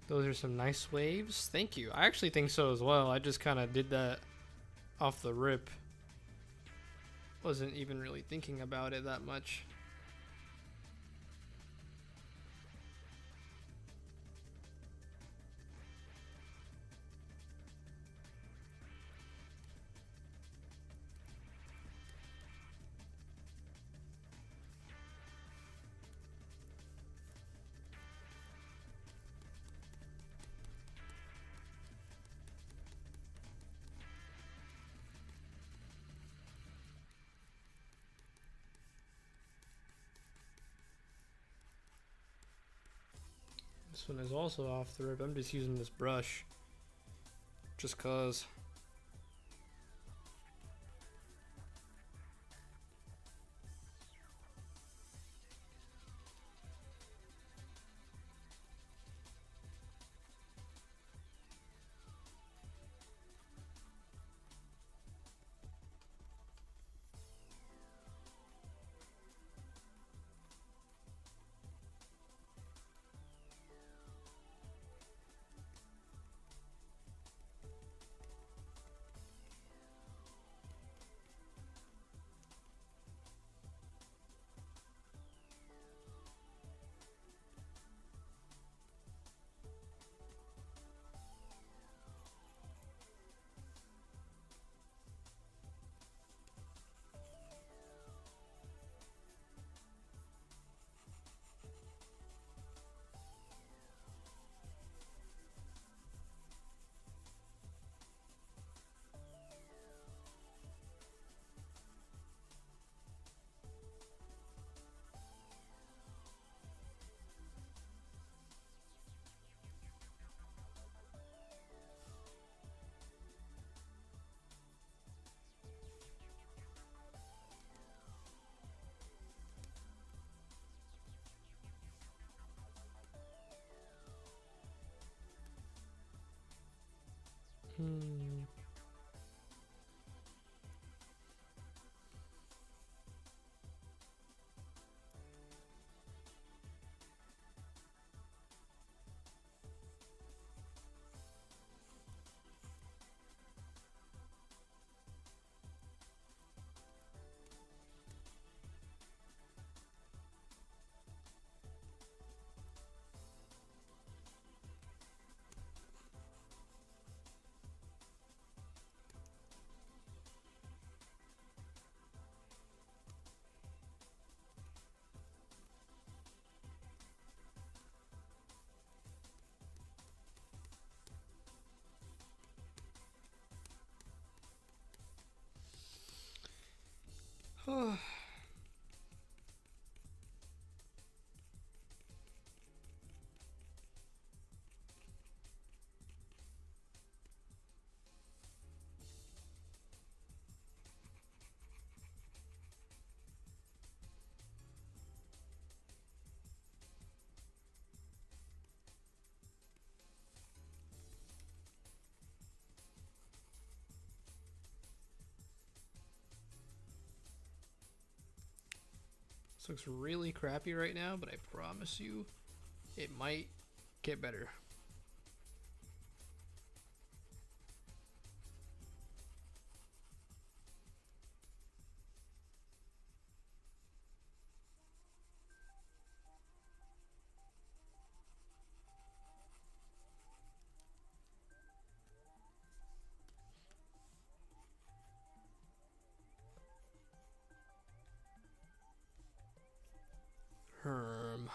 Those are some nice waves. Thank you. I actually think so as well. I just kind of did that off the rip. Wasn't even really thinking about it that much. This one is also off the rip. I'm just using this brush just cause. This looks really crappy right now, but I promise you it might get better. Herm.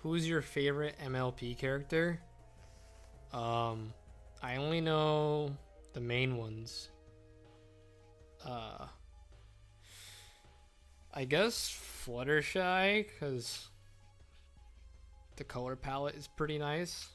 Who's your favorite MLP character? I only know the main ones. I guess Fluttershy, because the color palette is pretty nice.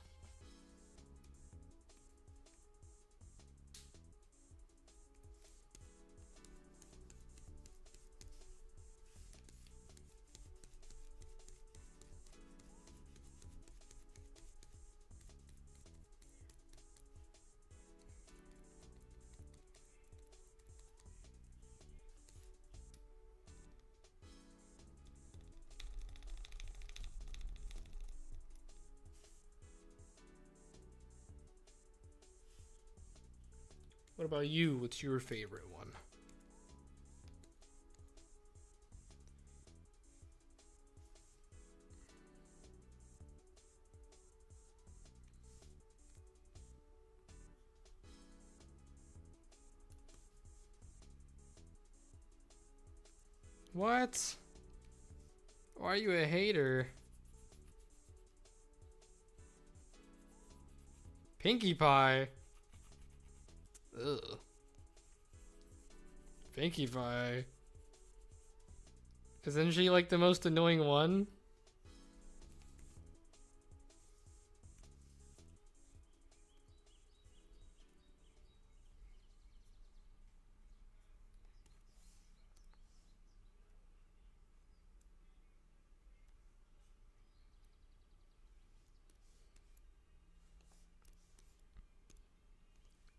What about you? What's your favorite one? What? Why are you a hater? Pinkie Pie. Ugh. Pinkie Pie. Isn't she like the most annoying one?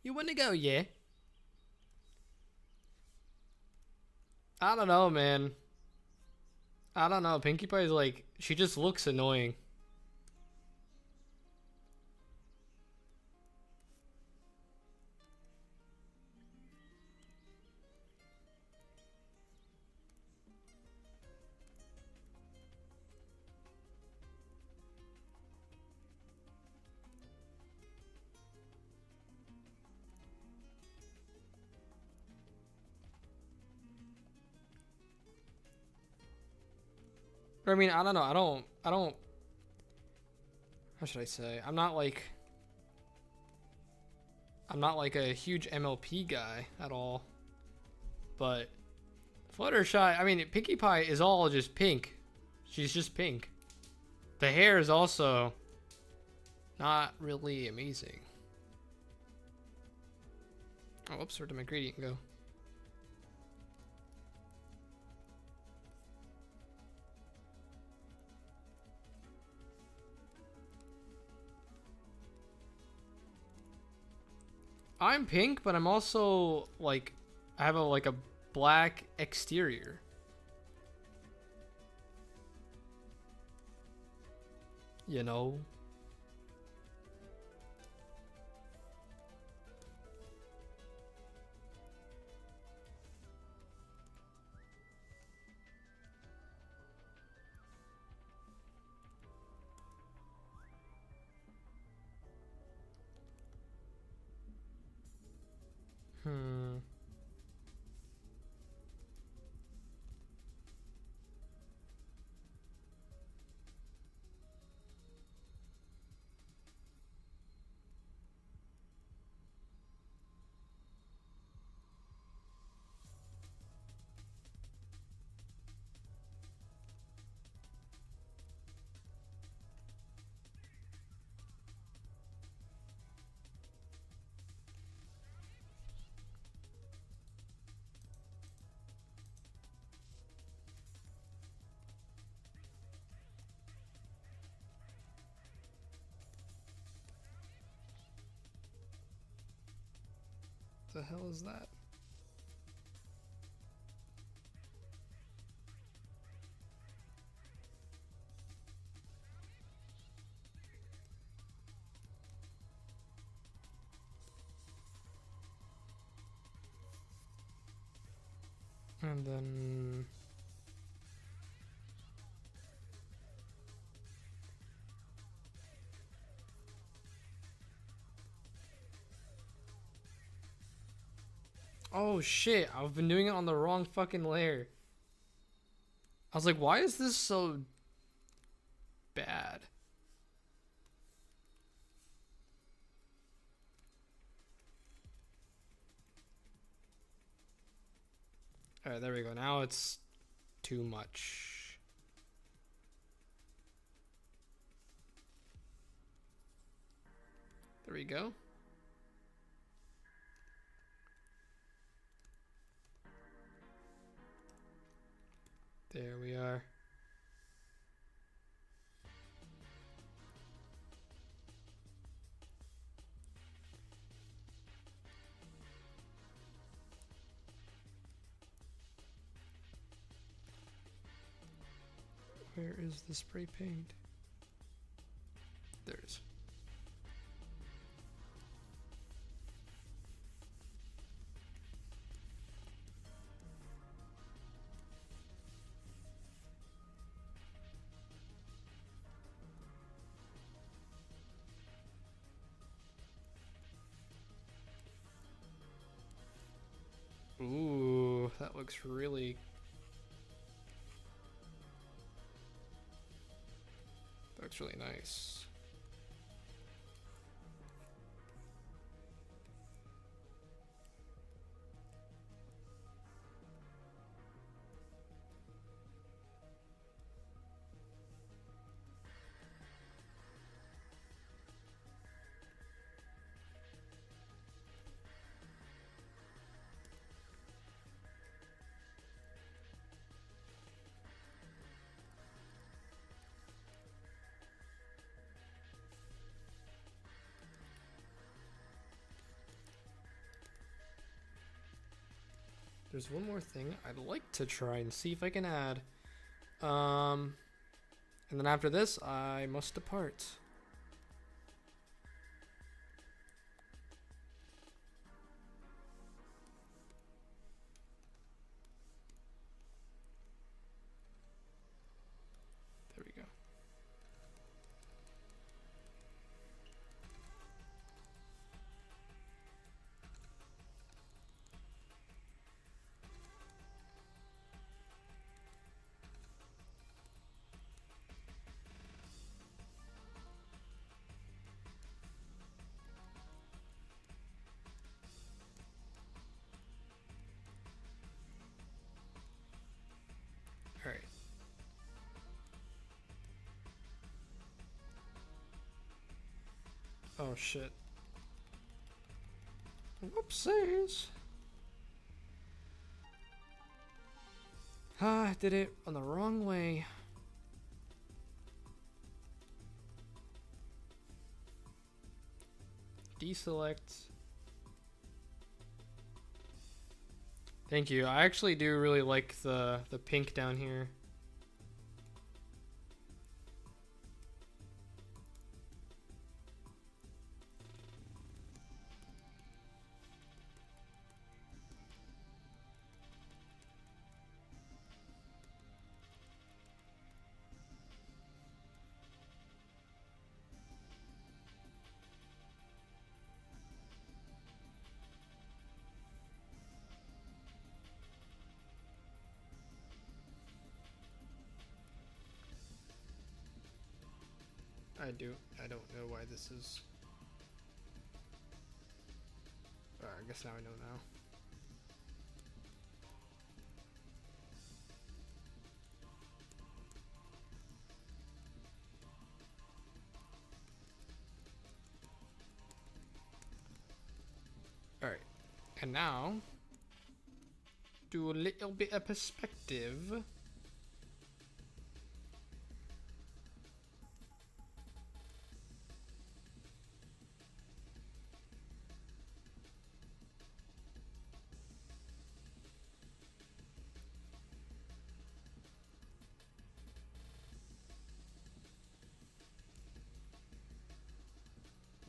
You wanna go, yeah? I don't know, man. I don't know. Pinkie Pie's like, she just looks annoying. I mean, I don't know. I don't, how should I say? I'm not like a huge MLP guy at all. But Fluttershy, I mean, Pinkie Pie is all just pink. She's just pink. The hair is also not really amazing. Oh, whoops, where did my gradient go? I'm pink, but I'm also like, I have a black exterior. You know? Hmm. The hell is that? And then oh shit, I've been doing it on the wrong fucking layer. I was like, why is this so bad? Alright, there we go. Now it's too much. There we go. There we are. Where is the spray paint? There it is. Ooh, that looks really... That looks really nice. There's one more thing I'd like to try and see if I can add. And then after this, I must depart. There we go. All right. Oh shit. Whoopsies. Ah, I did it on the wrong way. Deselect. Thank you. I actually do really like the pink down here. I don't know why this is. I guess now I know now. Alright, and now do a little bit of perspective.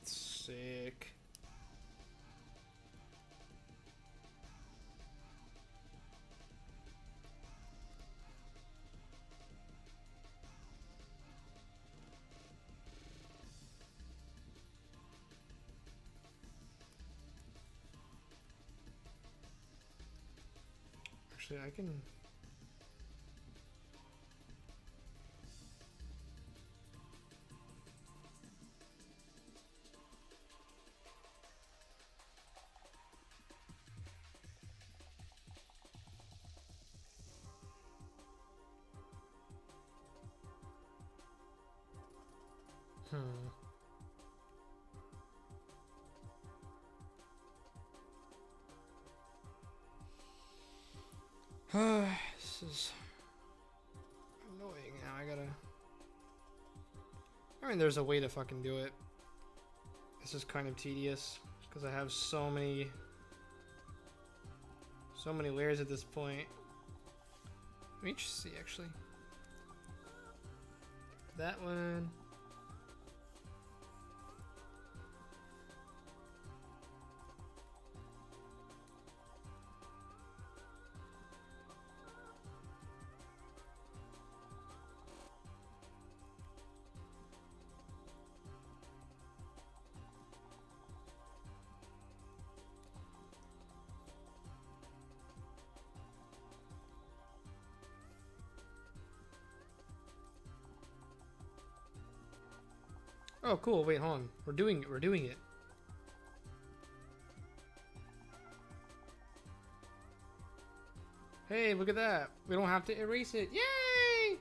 Sick. Actually, I can. This is annoying. Now I gotta. I mean, there's a way to fucking do it. This is kind of tedious because I have so many layers at this point. Let me just see actually. That one. Oh, cool. Wait, hold on. We're doing it. We're doing it. Hey, look at that. We don't have to erase it. Yay!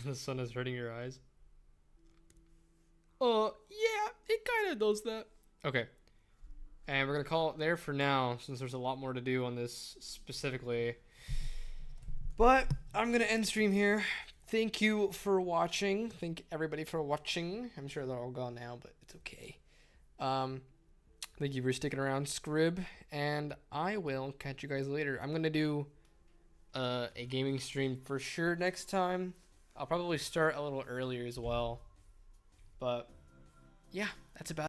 The sun is hurting your eyes. Yeah, it kind of does that. Okay. And we're going to call it there for now, since there's a lot more to do on this specifically. But I'm going to end stream here. Thank you for watching. Thank everybody for watching. I'm sure they're all gone now, but it's okay. Thank you for sticking around, Scrib. And I will catch you guys later. I'm going to do a gaming stream for sure next time. I'll probably start a little earlier as well. But yeah, that's about it.